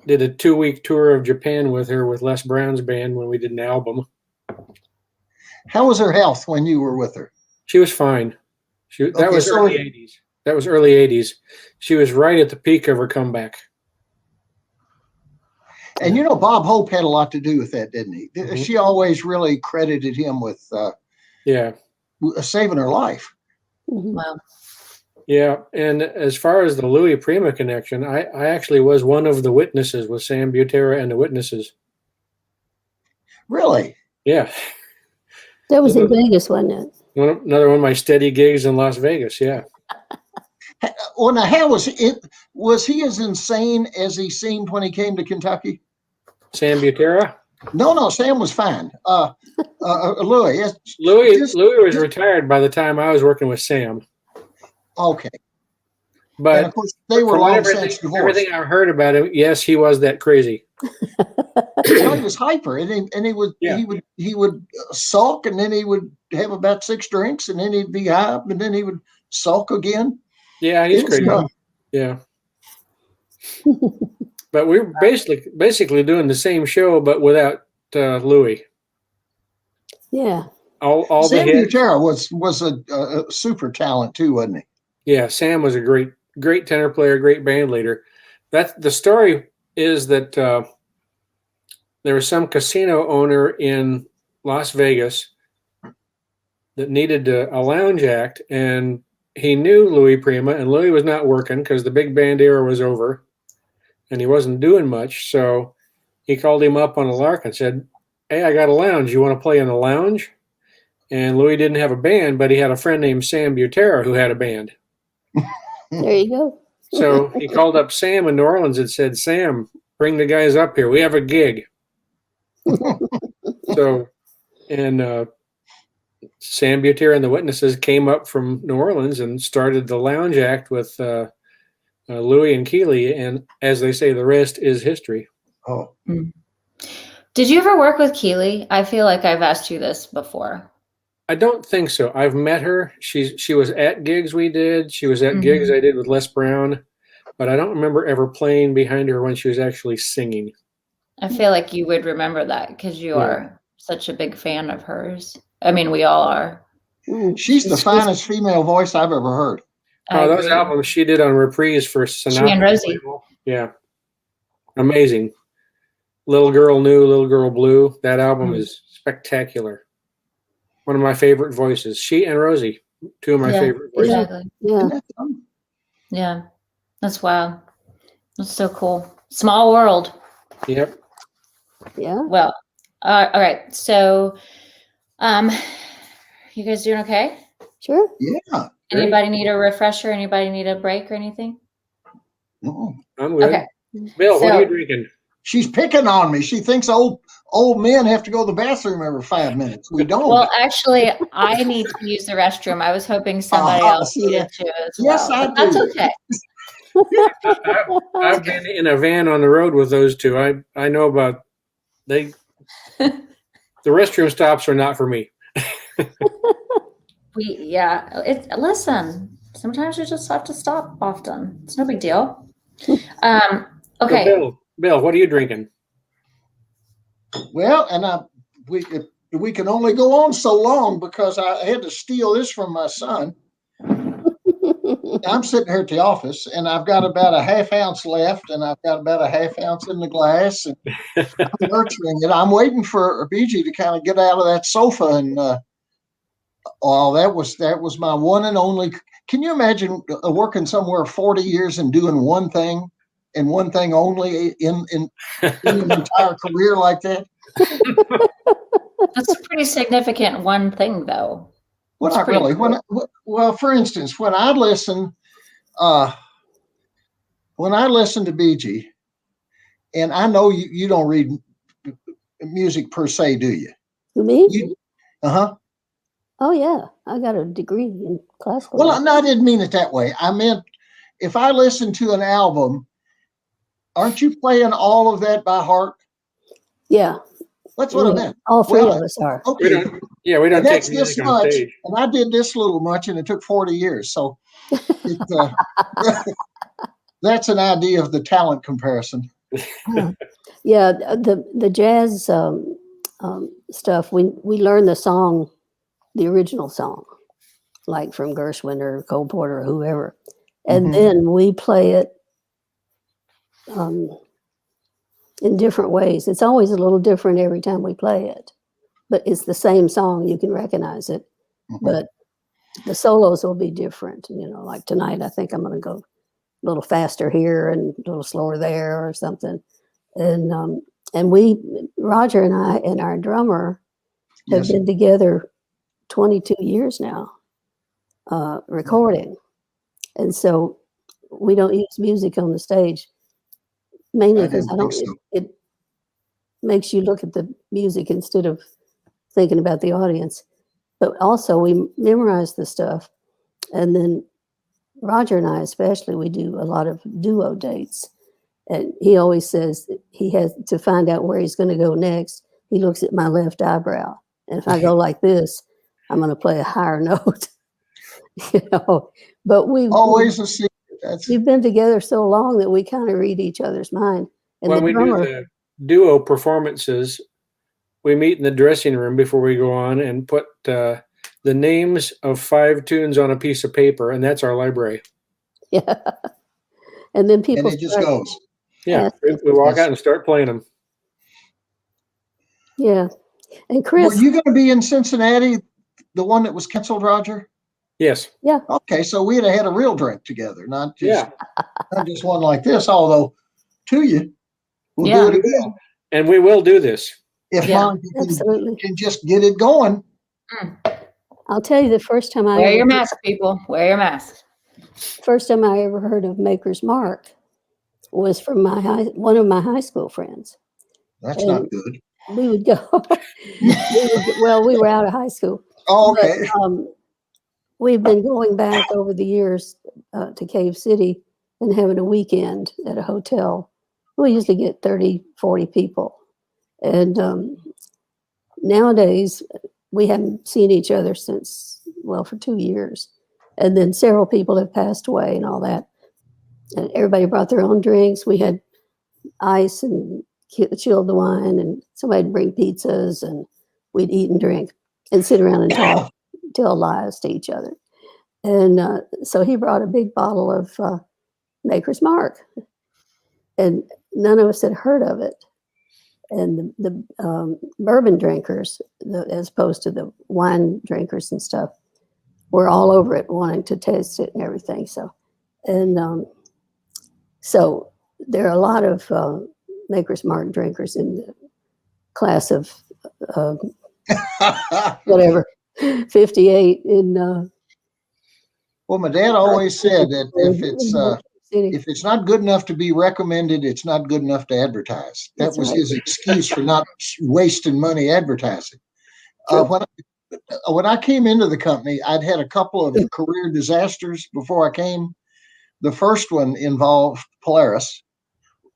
did a 2-week tour of Japan with her with Les Brown's band when we did an album. How was her health when you were with her? She was fine. That Okay, was so- early 80s. That was early 80s. She was right at the peak of her comeback. And Bob Hope had a lot to do with that, didn't he? Mhm. She always really credited him with Yeah. saving her life. Mhm. well, Yeah, and as far as the Louis Prima connection, I actually was one of the witnesses with Sam Butera and the Witnesses. Really? Yeah, That was in Vegas, wasn't it? another one of my steady gigs in Las Vegas. Yeah, Well, now, how was it? Was he as insane as he seemed when he came to Kentucky? Sam Butera. No, Sam was fine. Louis, yes. Louis Just- was retired by the time I was working with Sam, Okay. And but of course, they were from long everything, since divorced. everything I've heard about him, yes, he was that crazy. Well, he was hyper, and he would Yeah. he would sulk, and then he would have about 6 drinks, and then he'd be high, and then he would sulk again. Yeah, he's It was crazy. rough. Yeah. But we were basically doing the same show, but without Louis. Yeah. All the Sam hits. Butera was a super talent too, wasn't he? Yeah, Sam was a great tenor player, great band leader. The story is that there was some casino owner in Las Vegas that needed a lounge act, and he knew Louis Prima, and Louis was not working because the big band era was over, and he wasn't doing much. So he called him up on a lark and said, "Hey, I got a lounge. You want to play in the lounge?" And Louis didn't have a band, but he had a friend named Sam Butera who had a band. There you go. So he called up Sam in New Orleans and said, "Sam, bring the guys up here. We have a gig." So, and Sam Butera and the Witnesses came up from New Orleans and started the lounge act with Louis and Keeley. And as they say, the rest is history. Oh, did you ever work with Keeley? I feel like I've asked you this before. I don't think so. I've met her. She was at gigs we did. She was at gigs I did with Les Brown, but I don't remember ever playing behind her when she was actually singing. I feel like you would remember that because you are such a big fan of hers. I mean, we all are. Mm. she's the finest female voice I've ever heard. I Those agree. albums she did on reprise for Sinatra. and Rosie. Yeah. Amazing. Little Girl New, Little Girl Blue. That album is spectacular. One of my favorite voices. She and Rosie, two of my Yeah, favorite voices. Exactly. Yeah. Isn't that something? Yeah. That's wild. That's so cool. Small world. Yep. Yeah. Well, all right. So, you guys doing okay? Sure. Yeah. Anybody need a refresher? Anybody need a break or anything? Mm. I'm good. Okay. Bill, what So- are you drinking? She's picking on me. She thinks old men have to go to the bathroom every 5 minutes. We don't. Well, actually, I need to use the restroom. I was hoping somebody else needed to as Yes, well. I But that's do. okay. I've been in a van on the road with those two. I know about the restroom stops are not for me. Listen, sometimes you just have to stop often. It's no big deal. So Okay. Bill, what are you drinking? Well, and we can only go on so long because I had to steal this from my son. I'm sitting here at the office, and I've got about a half ounce left, and I've got about a half ounce in the glass, and I'm nurturing it. I'm waiting for Beegie to kind of get out of that sofa, and that was my one and only. Can you imagine working somewhere 40 years and doing one thing and one thing only in an entire career like that? That's a pretty significant one thing, though. Well, It's not pretty really. Well, for instance, when I listen to Beegie, and I know you don't read music per se, do you? Who, me? Uh-huh. Oh yeah, I got a degree in classical. Well, no, I didn't mean it that way. I meant if I listen to an album, aren't you playing all of that by heart? Yeah, That's what I meant. all three Well, of us are. We okay. don't. Yeah, we don't And take that's this music on much, stage. and I did this little much, and it took 40 years. So it, that's an idea of the talent comparison. Yeah, the jazz stuff. We learn the song, the original song, like from Gershwin or Cole Porter or whoever, and then we play it in different ways. It's always a little different every time we play it, but it's the same song. You can recognize it, but the solos will be different. You know, like tonight, I think I'm going to go a little faster here and a little slower there or something. And we, Roger and I and our drummer have been together 22 years now, recording. And so we don't use music on the stage, mainly because it makes you look at the music instead of thinking about the audience. But also we memorize the stuff. And then Roger and I, especially, we do a lot of duo dates. And he always says he has to find out where he's going to go next. He looks at my left eyebrow. And if I go like this, I'm going to play a higher note. You know, but Always a secret. We've been together so long that we kind of read each other's mind. And When we do the duo performances, we meet in the dressing room before we go on and put the names of 5 tunes on a piece of paper, and that's our library. Yeah. And then people. And it just goes. Yeah, we walk out and start playing them. Yeah. And Chris. Were you going to be in Cincinnati, the one that was canceled, Roger? Yes. Yeah. Okay, so we'd have had a real drink together, not just one like this, although to you, we'll do it again. And we will do this. If Mom can just get it going. I'll tell you the first time Wear your mask, people. Wear your mask. First time I ever heard of Maker's Mark was from one of my high school friends. That's not good. We would go. We were out of high school. Oh, okay. But, we've been going back over the years to Cave City and having a weekend at a hotel. We usually get 30, 40 people. And nowadays, we haven't seen each other since, for 2 years. And then several people have passed away and all that. And everybody brought their own drinks. We had ice and chilled the wine, and somebody'd bring pizzas, and we'd eat and drink and sit around and talk, tell lies to each other. And so he brought a big bottle of Maker's Mark, and none of us had heard of it. And the bourbon drinkers, as opposed to the wine drinkers and stuff, were all over it, wanting to taste it and everything. So there are a lot of Maker's Mark drinkers in the class of whatever 58 in. Well, my dad always said that if it's not good enough to be recommended, it's not good enough to advertise. That was his excuse for not wasting money advertising. When I came into the company, I'd had a couple of career disasters before I came. The first one involved Polaris.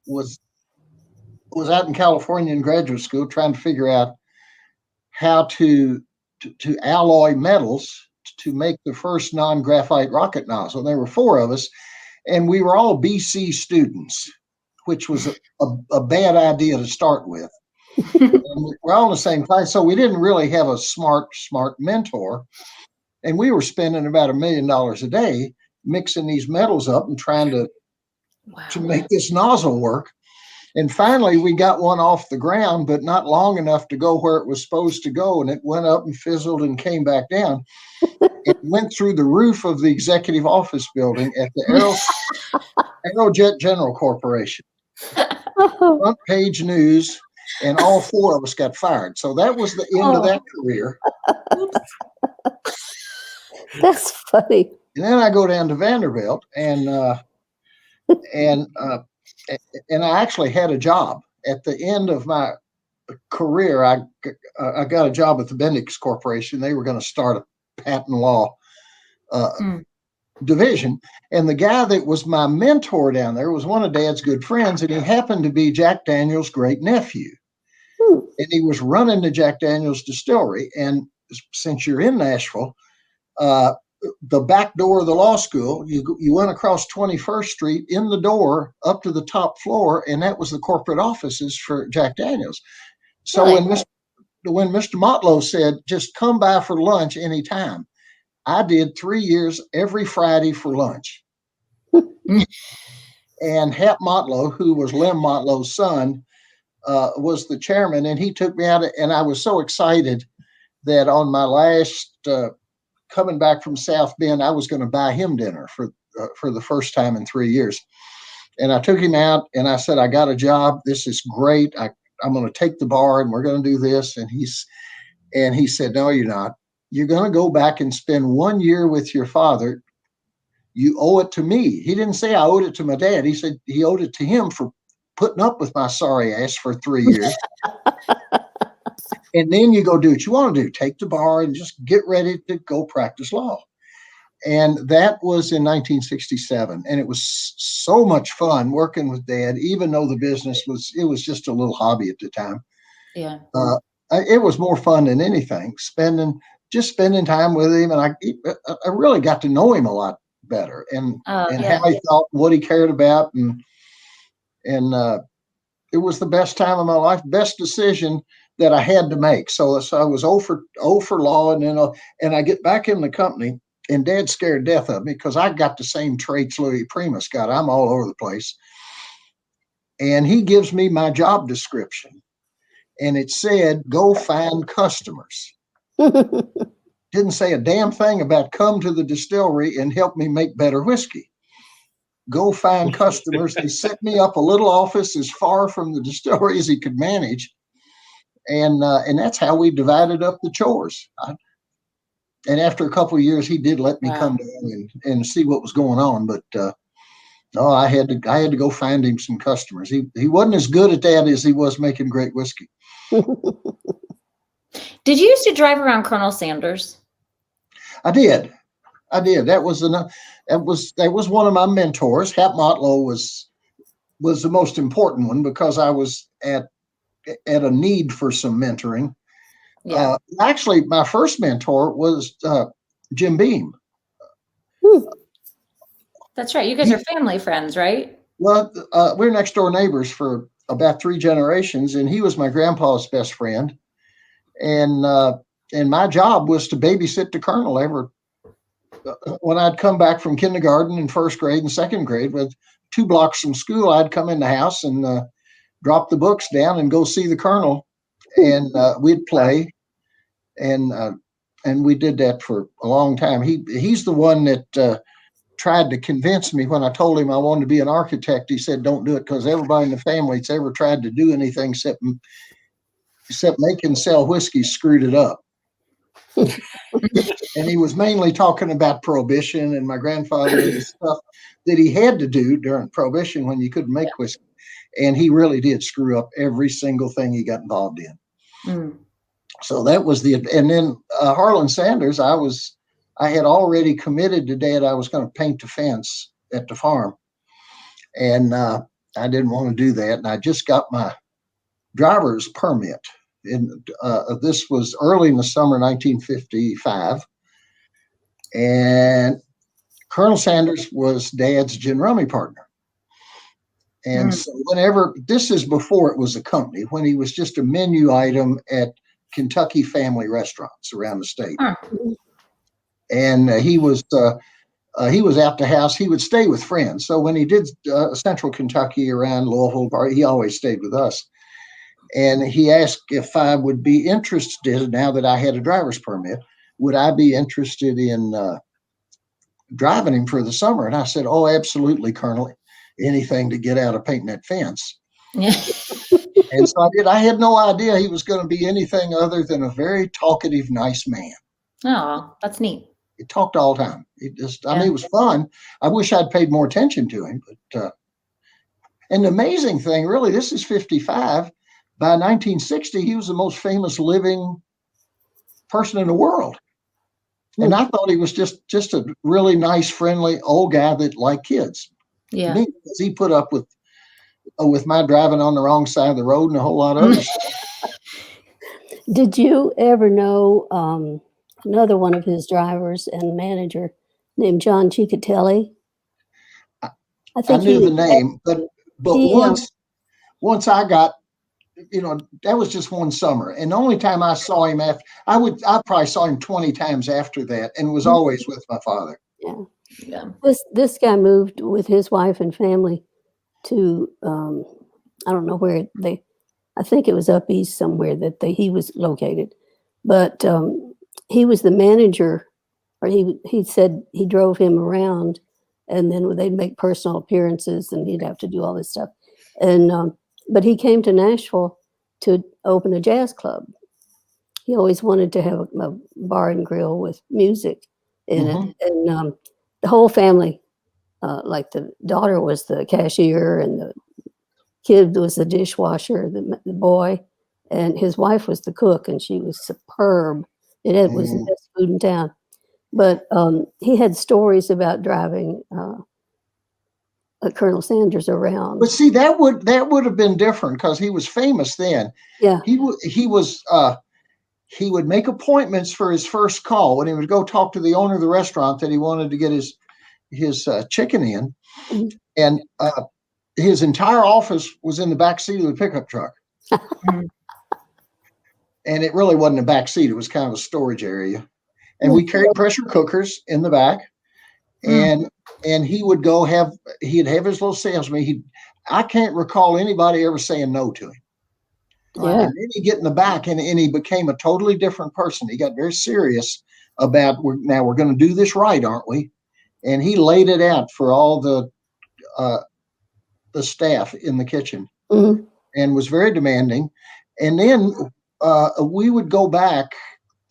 Was out in California in graduate school trying to figure out how to alloy metals to make the first non-graphite rocket nozzle. There were 4 of us, and we were all BC students, which was a bad idea to start with. And we're all in the same class, so we didn't really have a smart mentor. And we were spending about $1 million a day mixing these metals up and trying to make this nozzle work. And finally, we got one off the ground, but not long enough to go where it was supposed to go. And it went up and fizzled and came back down. It went through the roof of the executive office building at the Aerojet General Corporation. Front page news, and all 4 of us got fired. So that was the end of that career. That's funny. And then I go down to Vanderbilt, and I actually had a job at the end of my career, I got a job at the Bendix Corporation. They were going to start a patent law division. And the guy that was my mentor down there was one of Dad's good friends, and he happened to be Jack Daniel's great nephew. And he was running the Jack Daniel's distillery. And since you're in Nashville, the back door of the law school, you went across 21st Street in the door up to the top floor, and that was the corporate offices for Jack Daniel's. So when Mr. Motlow said, just come by for lunch anytime, I did 3 years every Friday for lunch. And Hap Motlow, who was Lem Motlow's son, was the chairman, and he took me out, and I was so excited that on my last coming back from South Bend, I was going to buy him dinner for the first time in 3 years. And I took him out, and I said, I got a job. This is great. I'm going to take the bar, and we're going to do this. And he said, no, you're not. You're going to go back and spend 1 year with your father. You owe it to me. He didn't say I owed it to my dad. He said he owed it to him for putting up with my sorry ass for 3 years. And then you go do what you want to do. Take the bar and just get ready to go practice law. And that was in 1967. And it was so much fun working with Dad, even though the business was just a little hobby at the time. Yeah. It was more fun than anything, spending time with him. And I really got to know him a lot better and how he thought, what he cared about. And it was the best time of my life, best decision that I had to make. So I was 0 for law, and I get back in the company, and Dad scared death of me because I got the same traits Louis Primus got. I'm all over the place. And he gives me my job description, and it said, go find customers. Didn't say a damn thing about come to the distillery and help me make better whiskey. Go find customers. He set me up a little office as far from the distillery as he could manage. And that's how we divided up the chores. And after a couple of years, he did let me come down and see what was going on. But I had to go find him some customers. He wasn't as good at that as he was making great whiskey. Did you used to drive around Colonel Sanders? I did. That was one of my mentors. Hap Motlow was the most important one because I was at a need for some mentoring. Yeah. Actually, my first mentor was Jim Beam. That's right. You guys are family friends, right? Well, we're next door neighbors for about 3 generations, and he was my grandpa's best friend. And my job was to babysit the Colonel when I'd come back from kindergarten and first grade and second grade with 2 blocks from school. I'd come in the house and drop the books down and go see the Colonel, and we'd play, and we did that for a long time. He's the one that tried to convince me when I told him I wanted to be an architect. He said, "Don't do it because everybody in the family that's ever tried to do anything except make and sell whiskey screwed it up." And he was mainly talking about Prohibition and my grandfather and stuff that he had to do during Prohibition when you couldn't make whiskey. And he really did screw up every single thing he got involved in. So that was and then Harlan Sanders, I had already committed to Dad I was going to paint the fence at the farm. And I didn't want to do that. And I just got my driver's permit. And this was early in the summer 1955. And Colonel Sanders was Dad's gin rummy partner. And so this is before it was a company, when he was just a menu item at Kentucky family restaurants around the state. And he was out the house. He would stay with friends. So when he did Central Kentucky around Louisville, he always stayed with us. And he asked if I would be interested, now that I had a driver's permit, would I be interested in driving him for the summer? And I said, "Oh, absolutely, Colonel. Anything to get out of painting that fence." And so I did. I had no idea he was going to be anything other than a very talkative, nice man. Oh, that's neat. He talked all the time. I mean, it was fun. I wish I'd paid more attention to him. But and the amazing thing, really, this is 55. by 1960, he was the most famous living person in the world. And I thought he was just a really nice, friendly old guy that liked kids. Yeah. To me, because he put up with my driving on the wrong side of the road and a whole lot of other stuff. Did you ever know another one of his drivers and manager named John Ciccatelli? I I think knew he the name, but he, once I got, that was just one summer, and the only time I saw him after, I probably saw him 20 times after that, and was always with my father. yeah. Yeah. This guy moved with his wife and family to I don't know where I think it was up east somewhere that he was located, but he was the manager, or he said he drove him around, and then they'd make personal appearances, and he'd have to do all this stuff, and but he came to Nashville to open a jazz club. He always wanted to have a bar and grill with music in it, and the whole family, like the daughter was the cashier, and the kid was the dishwasher, the boy, and his wife was the cook, and she was superb. It was the best food in town. But he had stories about driving Colonel Sanders around. But see, that would have been different because he was famous then. Yeah, He would make appointments for his first call when he would go talk to the owner of the restaurant that he wanted to get his chicken in, Mhm. and his entire office was in the back seat of the pickup truck. And it really wasn't a back seat; it was kind of a storage area. And we carried pressure cookers in the back, and he would he'd have his little sales meeting. I can't recall anybody ever saying no to him. yeah. And then he'd get in the back, and he became a totally different person. He got very serious about, now we're going to do this right, aren't we? And he laid it out for all the staff in the kitchen, Mhm. and was very demanding. And then we would go back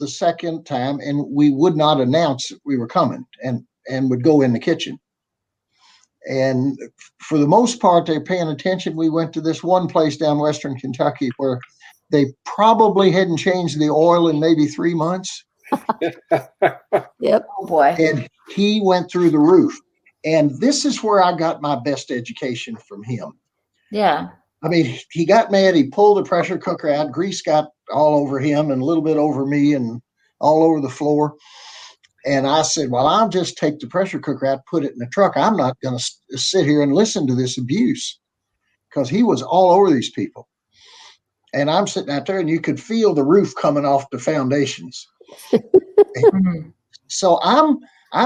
the second time, and we would not announce that we were coming, and would go in the kitchen. And for the most part, they're paying attention. We went to this one place down Western Kentucky where they probably hadn't changed the oil in maybe 3 months. Yep. Oh boy. And he went through the roof. And this is where I got my best education from him. Yeah. I mean, he got mad. He pulled the pressure cooker out. Grease got all over him and a little bit over me and all over the floor. And I said, well, I'll just take the pressure cooker out, put it in the truck. I'm not going to sit here and listen to this abuse, because he was all over these people. And I'm sitting out there, and you could feel the roof coming off the foundations. So I'm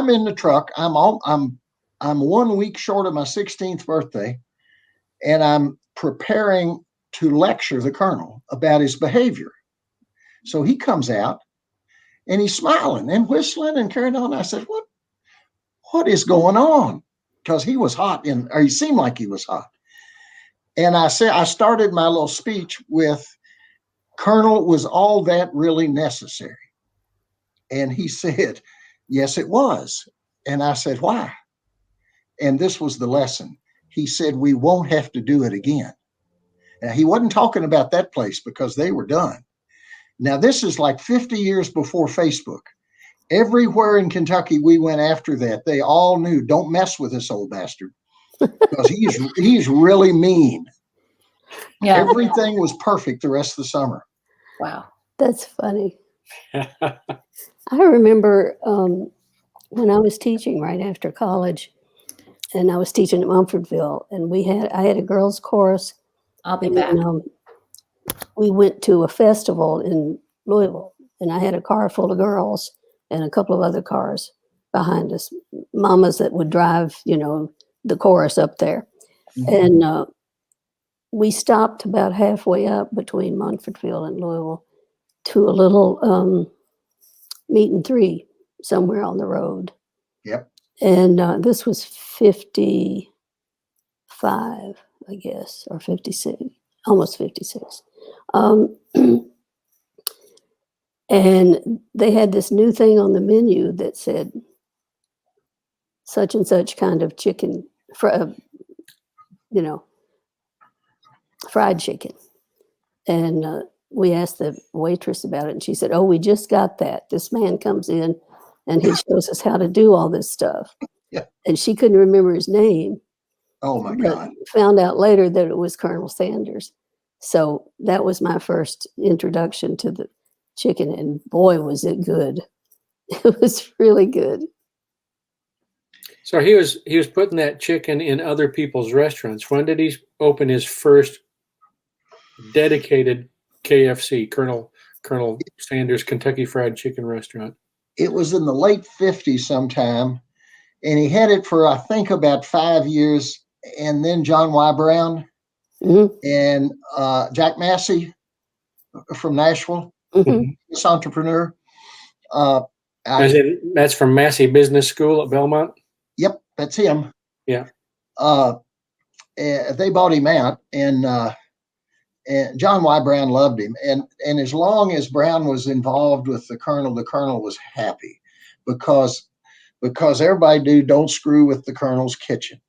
in the truck. I'm 1 week short of my 16th birthday, and I'm preparing to lecture the colonel about his behavior. So he comes out, and he's smiling and whistling and carrying on. I said, what is going on? Because he was hot, or he seemed like he was hot. And I started my little speech with, Colonel, was all that really necessary? And he said, yes, it was. And I said, why? And this was the lesson. He said, we won't have to do it again. Now, he wasn't talking about that place because they were done. Now, this is like 50 years before Facebook. Everywhere in Kentucky we went after that, they all knew, don't mess with this old bastard, because he's really mean. Yeah. Everything was perfect the rest of the summer. Wow. That's funny. I remember when I was teaching right after college, and I was teaching at Mumfordville, and I had a girls' chorus. I'll be And back. we went to a festival in Louisville, and I had a car full of girls and a couple of other cars behind us, mamas that would drive, the chorus up there. Mm-hmm. And we stopped about halfway up between Munfordville and Louisville to a little meet and three somewhere on the road. Yep. And this was 55, I guess, or 56, almost 56. And they had this new thing on the menu that said such and such kind of chicken, fried chicken. And we asked the waitress about it, and she said, "Oh, we just got that. This man comes in, and he shows us how to do all this stuff." Yeah. And she couldn't remember his name. Oh my But God. found out later that it was Colonel Sanders. So that was my first introduction to the chicken, and boy, was it good. It was really good. So he was putting that chicken in other people's restaurants. When did he open his first dedicated KFC, Colonel Sanders Kentucky Fried Chicken restaurant? It was in the late 50s sometime, and he had it for, I think, about 5 years. And then John Y. Brown Mhm, and Jack Massey from Nashville, mhm. this entrepreneur. Uh, As in, that's from Massey Business School at Belmont? Yep, that's him. Yeah. They bought him out, and John Y. Brown loved him. And as long as Brown was involved with the Colonel was happy because everybody knew don't screw with the Colonel's kitchen.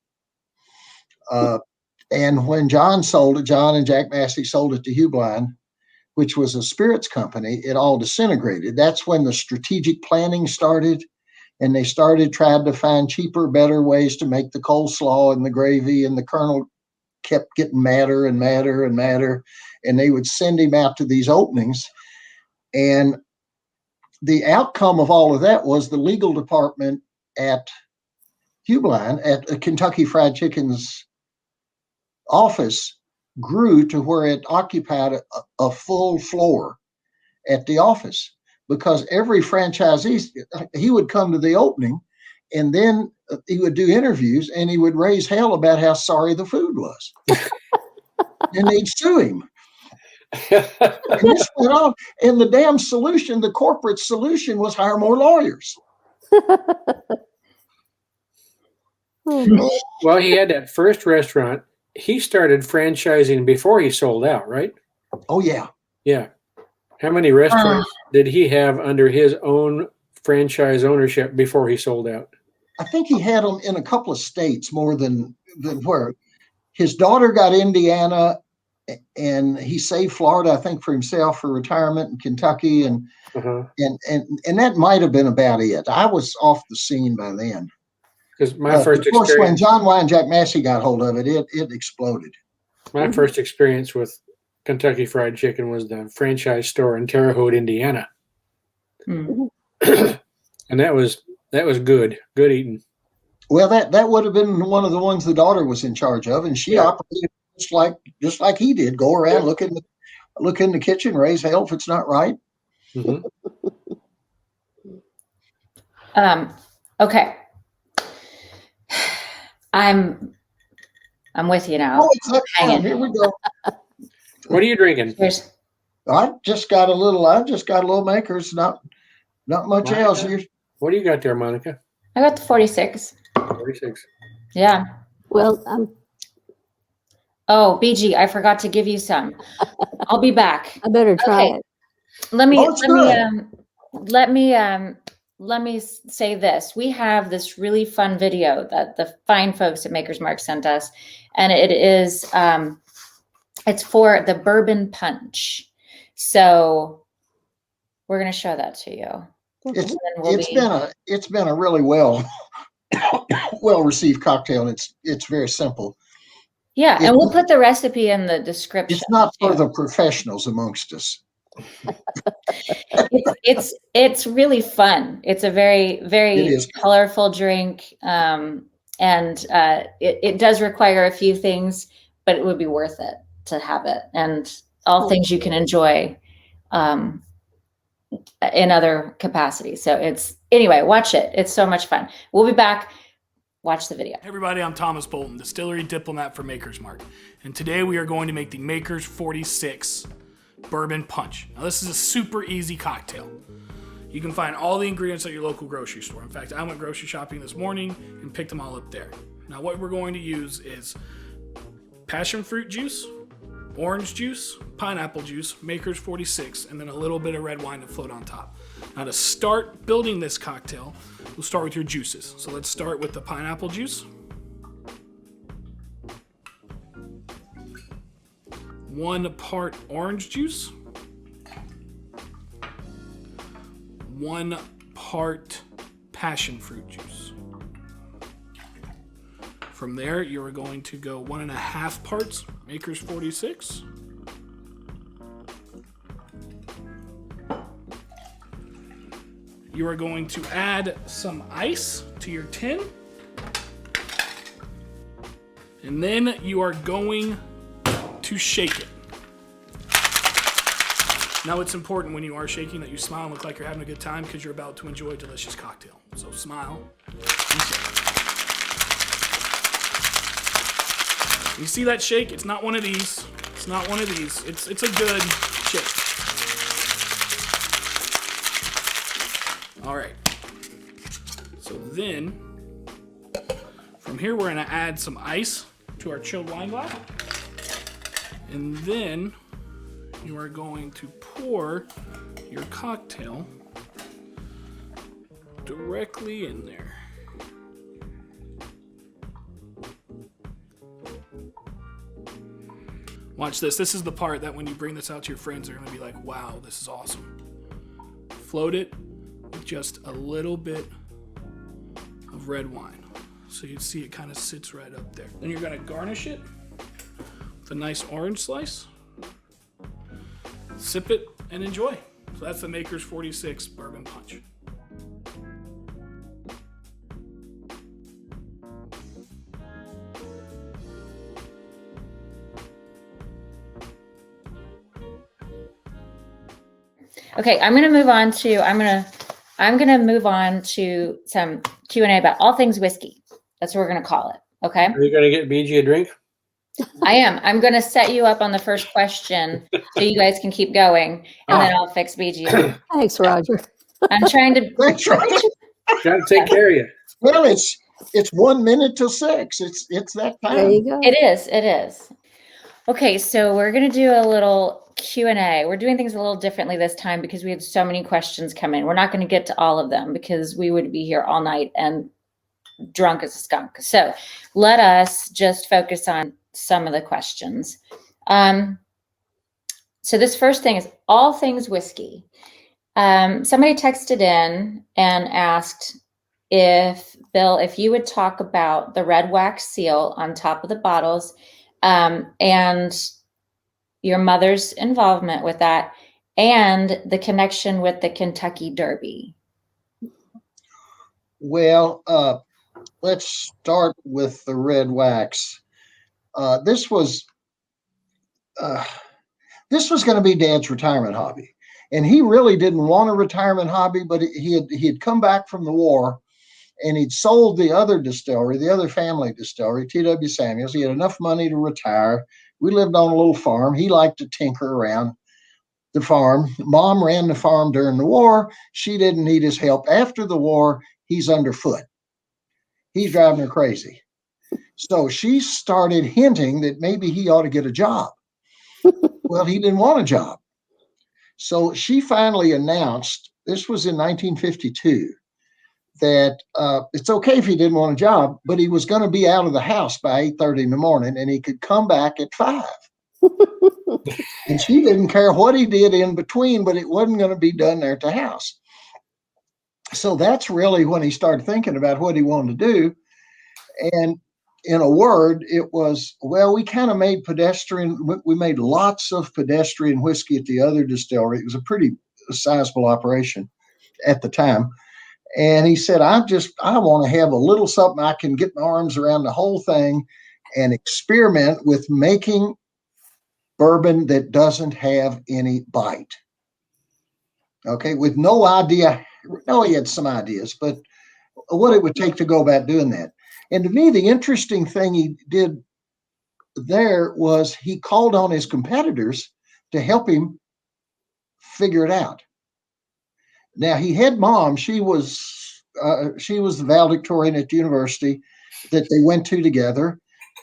And when John and Jack Massey sold it to Hubline, which was a spirits company, it all disintegrated. That's when the strategic planning started, and they trying to find cheaper, better ways to make the coleslaw and the gravy, and the Colonel kept getting madder and madder and madder, and they would send him out to these openings. And the outcome of all of that was the legal department at Hubline, at Kentucky Fried Chicken's office, grew to where it occupied a full floor at the office, because every franchisee, he would come to the opening, and then he would do interviews, and he would raise hell about how sorry the food was. And they'd sue him. And this went on. And the damn solution, the corporate solution, was hire more lawyers. Oh, boy. Well, he had that first restaurant. He started franchising before he sold out, right? Oh, yeah. Yeah. How many restaurants did he have under his own franchise ownership before he sold out? I think he had them in a couple of states more than where. His daughter got Indiana, and he saved Florida, I think, for himself for retirement in Kentucky. And that might have been about it. I was off the scene by then. Because my first of course, when experience, John Y. and Jack Massey got hold of it, it exploded. my first experience with Kentucky Fried Chicken was the franchise store in Terre Haute, Indiana, and that was good eating. Well, that would have been one of the ones the daughter was in charge of, and she operated just like he did. Go around, look in the kitchen, raise hell if it's not right. Mm-hmm. Okay. I'm with you now. Oh, Hanging. here we go. What are you drinking? Cheers. I just got a little Makers, not much Monica? else here. What do you got there, Monica? I got the 46. 46. Yeah. Well, Oh, BG, I forgot to give you some. I'll be back. I better try it. Let me say this. We have this really fun video that the fine folks at Maker's Mark sent us, and it is it's for the Bourbon Punch. So we're going to show that to you. It's been a really well received cocktail. It's very simple. Yeah, and we'll put the recipe in the description. It's not for the professionals amongst us. It's really fun. It's a very, very colorful drink, and it does require a few things, but it would be worth it to have it, and all things you can enjoy in other capacities. So anyway, watch it. It's so much fun. We'll be back. Watch the video. Hey everybody, I'm Thomas Bolton, Distillery Diplomat for Maker's Mark. And today we are going to make the Maker's 46 Bourbon Punch. Now this is a super easy cocktail. You can find all the ingredients at your local grocery store. In fact, I went grocery shopping this morning and picked them all up there. Now what we're going to use is passion fruit juice, orange juice, pineapple juice, Maker's 46, and then a little bit of red wine to float on top. Now to start building this cocktail, we'll start with your juices. So let's start with the pineapple juice. 1 part orange juice, 1 part passion fruit juice. From there, you are going to go 1.5 parts Maker's 46. You are going to add some ice to your tin. And then you are going to shake it. Now it's important when you are shaking that you smile and look like you're having a good time because you're about to enjoy a delicious cocktail. So smile and shake. You see that shake? It's not one of these. It's not one of these. It's a good shake. All right. So then, from here we're gonna add some ice to our chilled wine glass. And then you are going to pour your cocktail directly in there. Watch this. This is the part that when you bring this out to your friends, they're going to be like, wow, this is awesome. Float it with just a little bit of red wine. So you see it kind of sits right up there. Then you're going to garnish it with a nice orange slice. Sip it and enjoy. So that's the Maker's 46 Bourbon Punch. Okay, I'm gonna move on to some Q&A about all things whiskey. That's what we're gonna call it. Okay. Are you going to get Beegie a drink? I am. I'm gonna set you up on the first question so you guys can keep going, and then I'll fix BG. Thanks, Roger. I'm trying to. That's right. Got to take care of you. Well, it's 1 minute till 6. It's that time. There you go. It is. Okay, so we're gonna do a little Q&A. We're doing things a little differently this time because we had so many questions come in. We're not going to get to all of them because we would be here all night and drunk as a skunk. So let us just focus on some of the questions. So this first thing is all things whiskey. Somebody texted in and asked if, Bill, if you would talk about the red wax seal on top of the bottles and your mother's involvement with that and the connection with the Kentucky Derby. Well, let's start with the red wax. This was going to be Dad's retirement hobby, and he really didn't want a retirement hobby. But he had come back from the war, and he'd sold the other distillery, the other family distillery, T.W. Samuels. He had enough money to retire. We lived on a little farm. He liked to tinker around the farm. Mom ran the farm during the war. She didn't need his help. After the war, he's underfoot. He's driving her crazy. So she started hinting that maybe he ought to get a job. Well, he didn't want a job. So she finally announced, this was in 1952, that it's okay if he didn't want a job, but he was going to be out of the house by 8:30 in the morning and he could come back at 5. And she didn't care what he did in between, but it wasn't going to be done there at the house. So that's really when he started thinking about what he wanted to do. And in a word, it was, well, we kind of made we made lots of pedestrian whiskey at the other distillery. It was a pretty sizable operation at the time. And he said, I want to have a little something I can get my arms around the whole thing and experiment with making bourbon that doesn't have any bite. Okay, with no idea. No, he had some ideas, but what it would take to go about doing that. And to me, the interesting thing he did there was he called on his competitors to help him figure it out. Now, he had Mom. She was the valedictorian at the university that they went to together,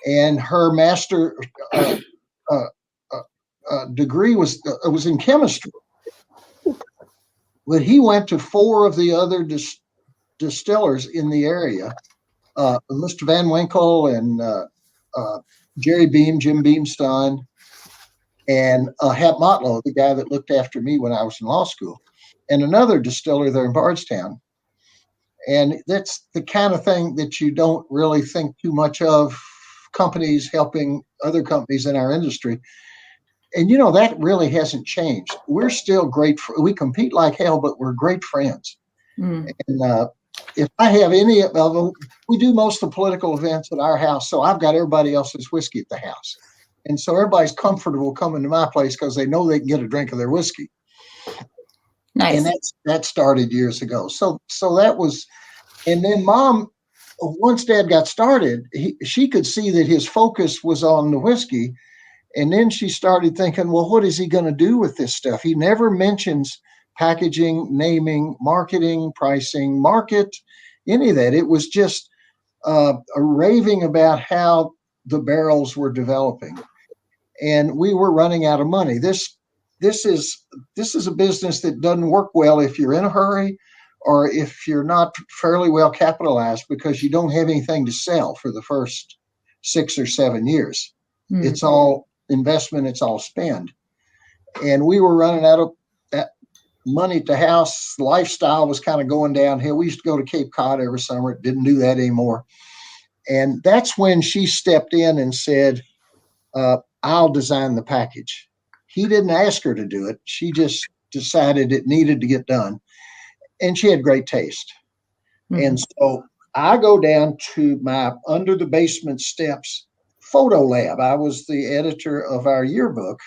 and her master degree was in chemistry. But he went to 4 of the other distillers in the area, Mr. Van Winkle and Jerry Beam, Jim Beamstein, and Hap Motlow, the guy that looked after me when I was in law school, and another distiller there in Bardstown. And that's the kind of thing that you don't really think too much of, companies helping other companies in our industry. And, that really hasn't changed. We're still great. We compete like hell, but we're great friends. And if I have any of them, we do most of the political events at our house. So I've got everybody else's whiskey at the house. And so everybody's comfortable coming to my place because they know they can get a drink of their whiskey. Nice. And that started years ago. So that was, and then Mom, once Dad got started, she could see that his focus was on the whiskey. And then she started thinking, well, what is he going to do with this stuff? He never mentions packaging, naming, marketing, pricing, market, any of that. It was just a raving about how the barrels were developing. And we were running out of money. This is a business that doesn't work well if you're in a hurry or if you're not fairly well capitalized, because you don't have anything to sell for the first 6 or 7 years. It's all investment, it's all spend. And we were running out of that money at the house. Lifestyle was kind of going downhill. We used to go to Cape Cod every summer. Didn't do that anymore. And that's when she stepped in and said, I'll design the package. He didn't ask her to do it. She just decided it needed to get done. And she had great taste. And so I go down to my under the basement steps photo lab. I was the editor of our yearbook,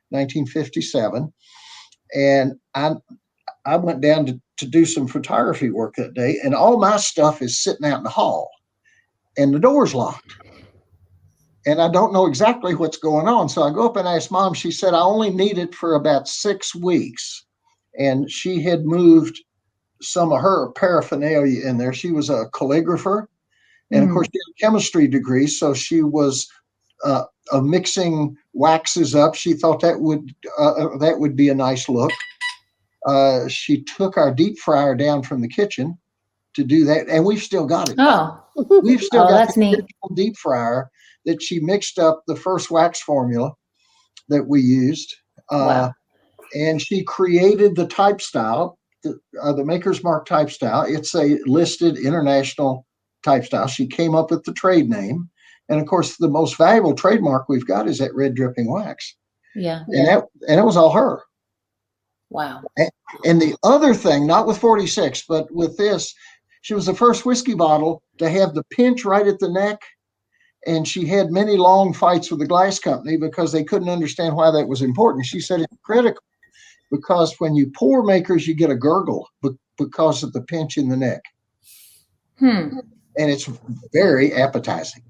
1957. And I went down to do some photography work that day. And all my stuff is sitting out in the hall. And the door's locked. And I don't know exactly what's going on. So I go up and ask Mom. She said, I only need it for about 6 weeks. And she had moved some of her paraphernalia in there. She was a calligrapher. And of course, she had a chemistry degree. So she was mixing waxes up. She thought that would be a nice look. She took our deep fryer down from the kitchen to do that. And we've still got it. Oh, We've still got that's the neat. deep fryer that she mixed up the first wax formula that we used. Wow. And she created the type style, the Maker's Mark type style. It's a listed international type style. She came up with the trade name. And of course, the most valuable trademark we've got is that red dripping wax. Yeah. And it was all her. Wow. And the other thing, not with 46, but with this, she was the first whiskey bottle to have the pinch right at the neck. And she had many long fights with the glass company because they couldn't understand why that was important. She said it's critical because when you pour Makers, you get a gurgle because of the pinch in the neck. And it's very appetizing.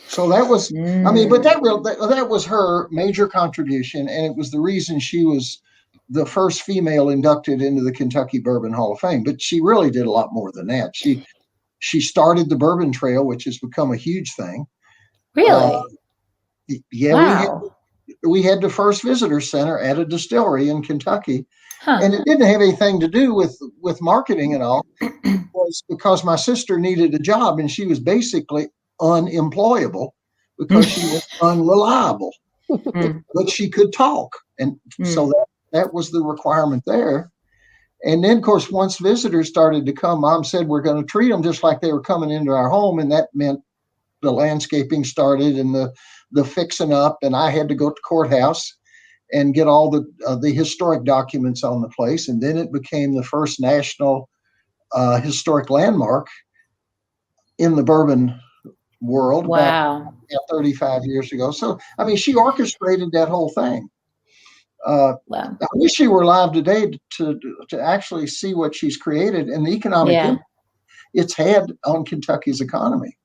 So that was, but that was her major contribution. And it was the reason she was the first female inducted into the Kentucky Bourbon Hall of Fame. But she really did a lot more than that. She started the Bourbon Trail, which has become a huge thing. Really? Yeah. Wow. We had the first visitor center at a distillery in Kentucky. And it didn't have anything to do with marketing at all. It was because my sister needed a job and she was basically unemployable because she was unreliable. But she could talk. And so that was the requirement there. And then, of course, once visitors started to come, Mom said, we're going to treat them just like they were coming into our home. And that meant the landscaping started and the fixing up. And I had to go to courthouse and get all the historic documents on the place. And then it became the first national historic landmark in the bourbon world. Wow. About 35 years ago. So, I mean, she orchestrated that whole thing. Wow. I wish she were alive today to actually see what she's created and the economic impact it's had on Kentucky's economy.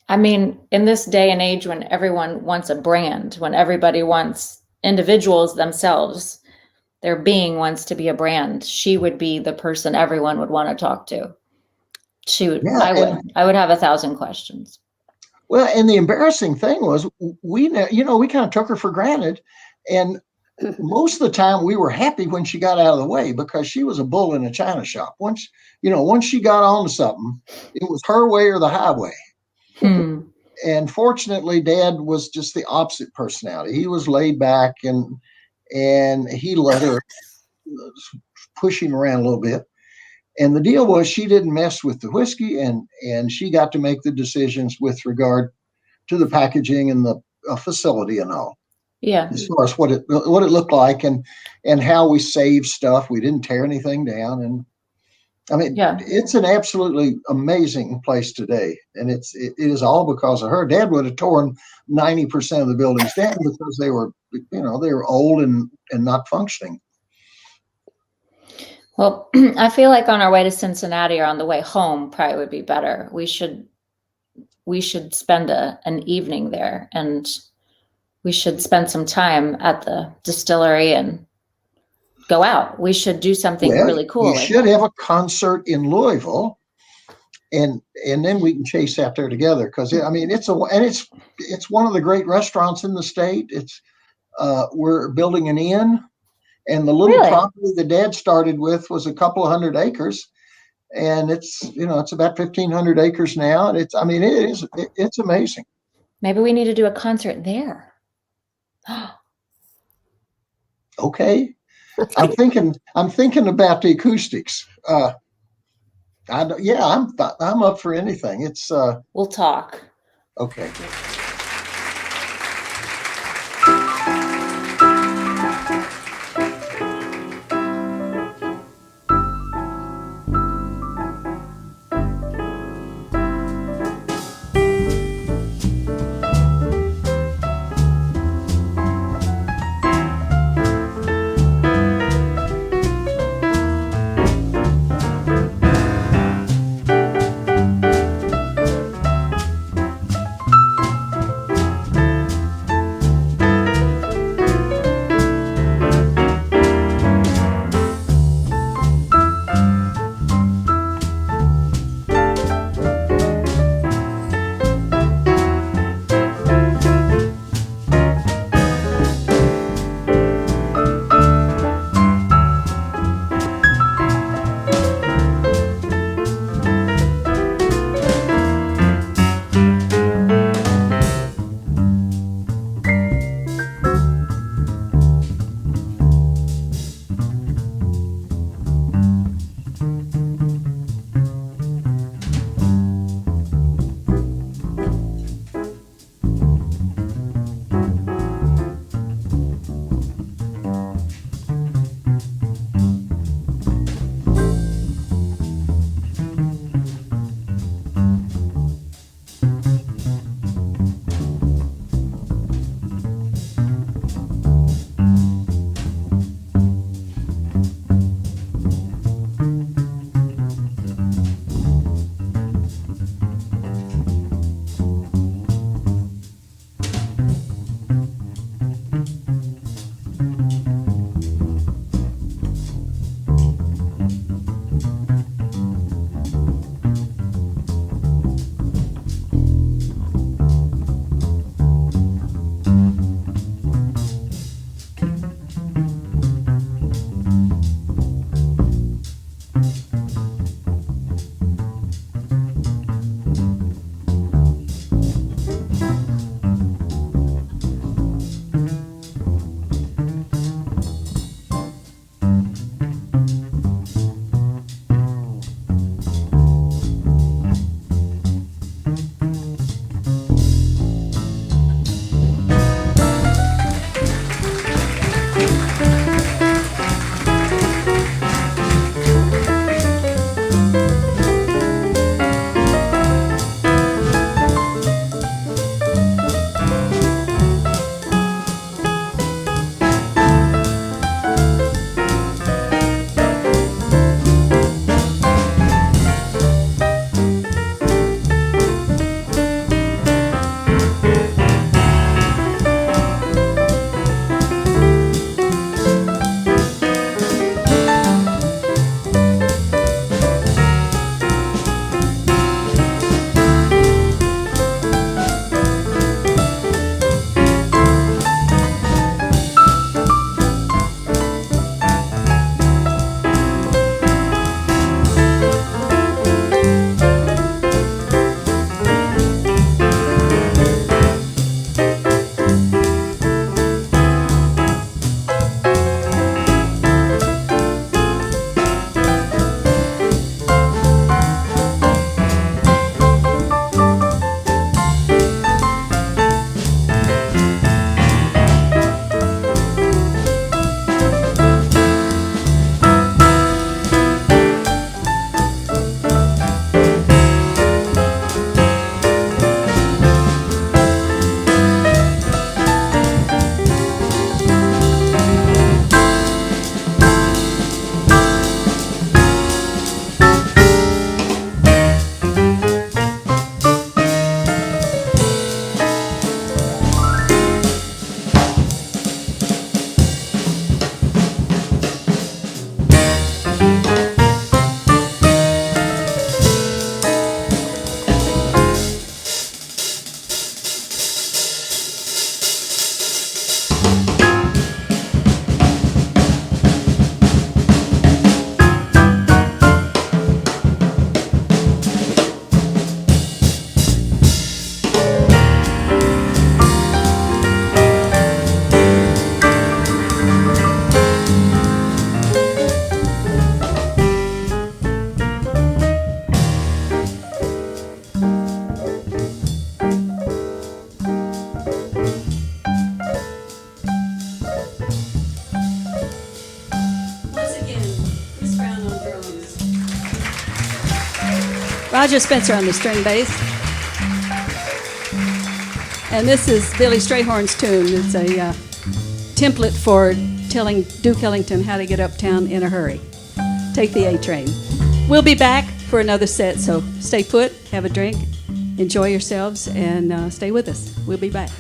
I mean, in this day and age when everyone wants a brand, when everybody wants individuals themselves, their being wants to be a brand, she would be the person everyone would want to talk to. I would have 1,000 questions. Well, and the embarrassing thing was we kind of took her for granted. And most of the time we were happy when she got out of the way because she was a bull in a china shop. Once she got onto something, it was her way or the highway. And fortunately, Dad was just the opposite personality. He was laid back, and he let her push him around a little bit. And the deal was she didn't mess with the whiskey, and she got to make the decisions with regard to the packaging and the facility and all. Yeah. As far as what it looked like and how we saved stuff. We didn't tear anything down. And I mean, it's an absolutely amazing place today. And it is all because of her. Dad would have torn 90% of the buildings down because they were old and not functioning. Well, I feel like on our way to Cincinnati or on the way home probably would be better. We should spend an evening there, and we should spend some time at the distillery and go out. We should do something really cool. We should have a concert in Louisville, and then we can chase out there together. Because it's one of the great restaurants in the state. We're building an inn. And the little property that Dad started with was a couple of 100 acres, and it's about 1,500 acres now. And it's amazing. Maybe we need to do a concert there. Okay, I'm thinking about the acoustics. I'm up for anything. It's we'll talk. Okay. Roger Spencer on the string bass. And this is Billy Strayhorn's tune. It's a template for telling Duke Ellington how to get uptown in a hurry. Take the A train. We'll be back for another set, so stay put, have a drink, enjoy yourselves, and stay with us. We'll be back.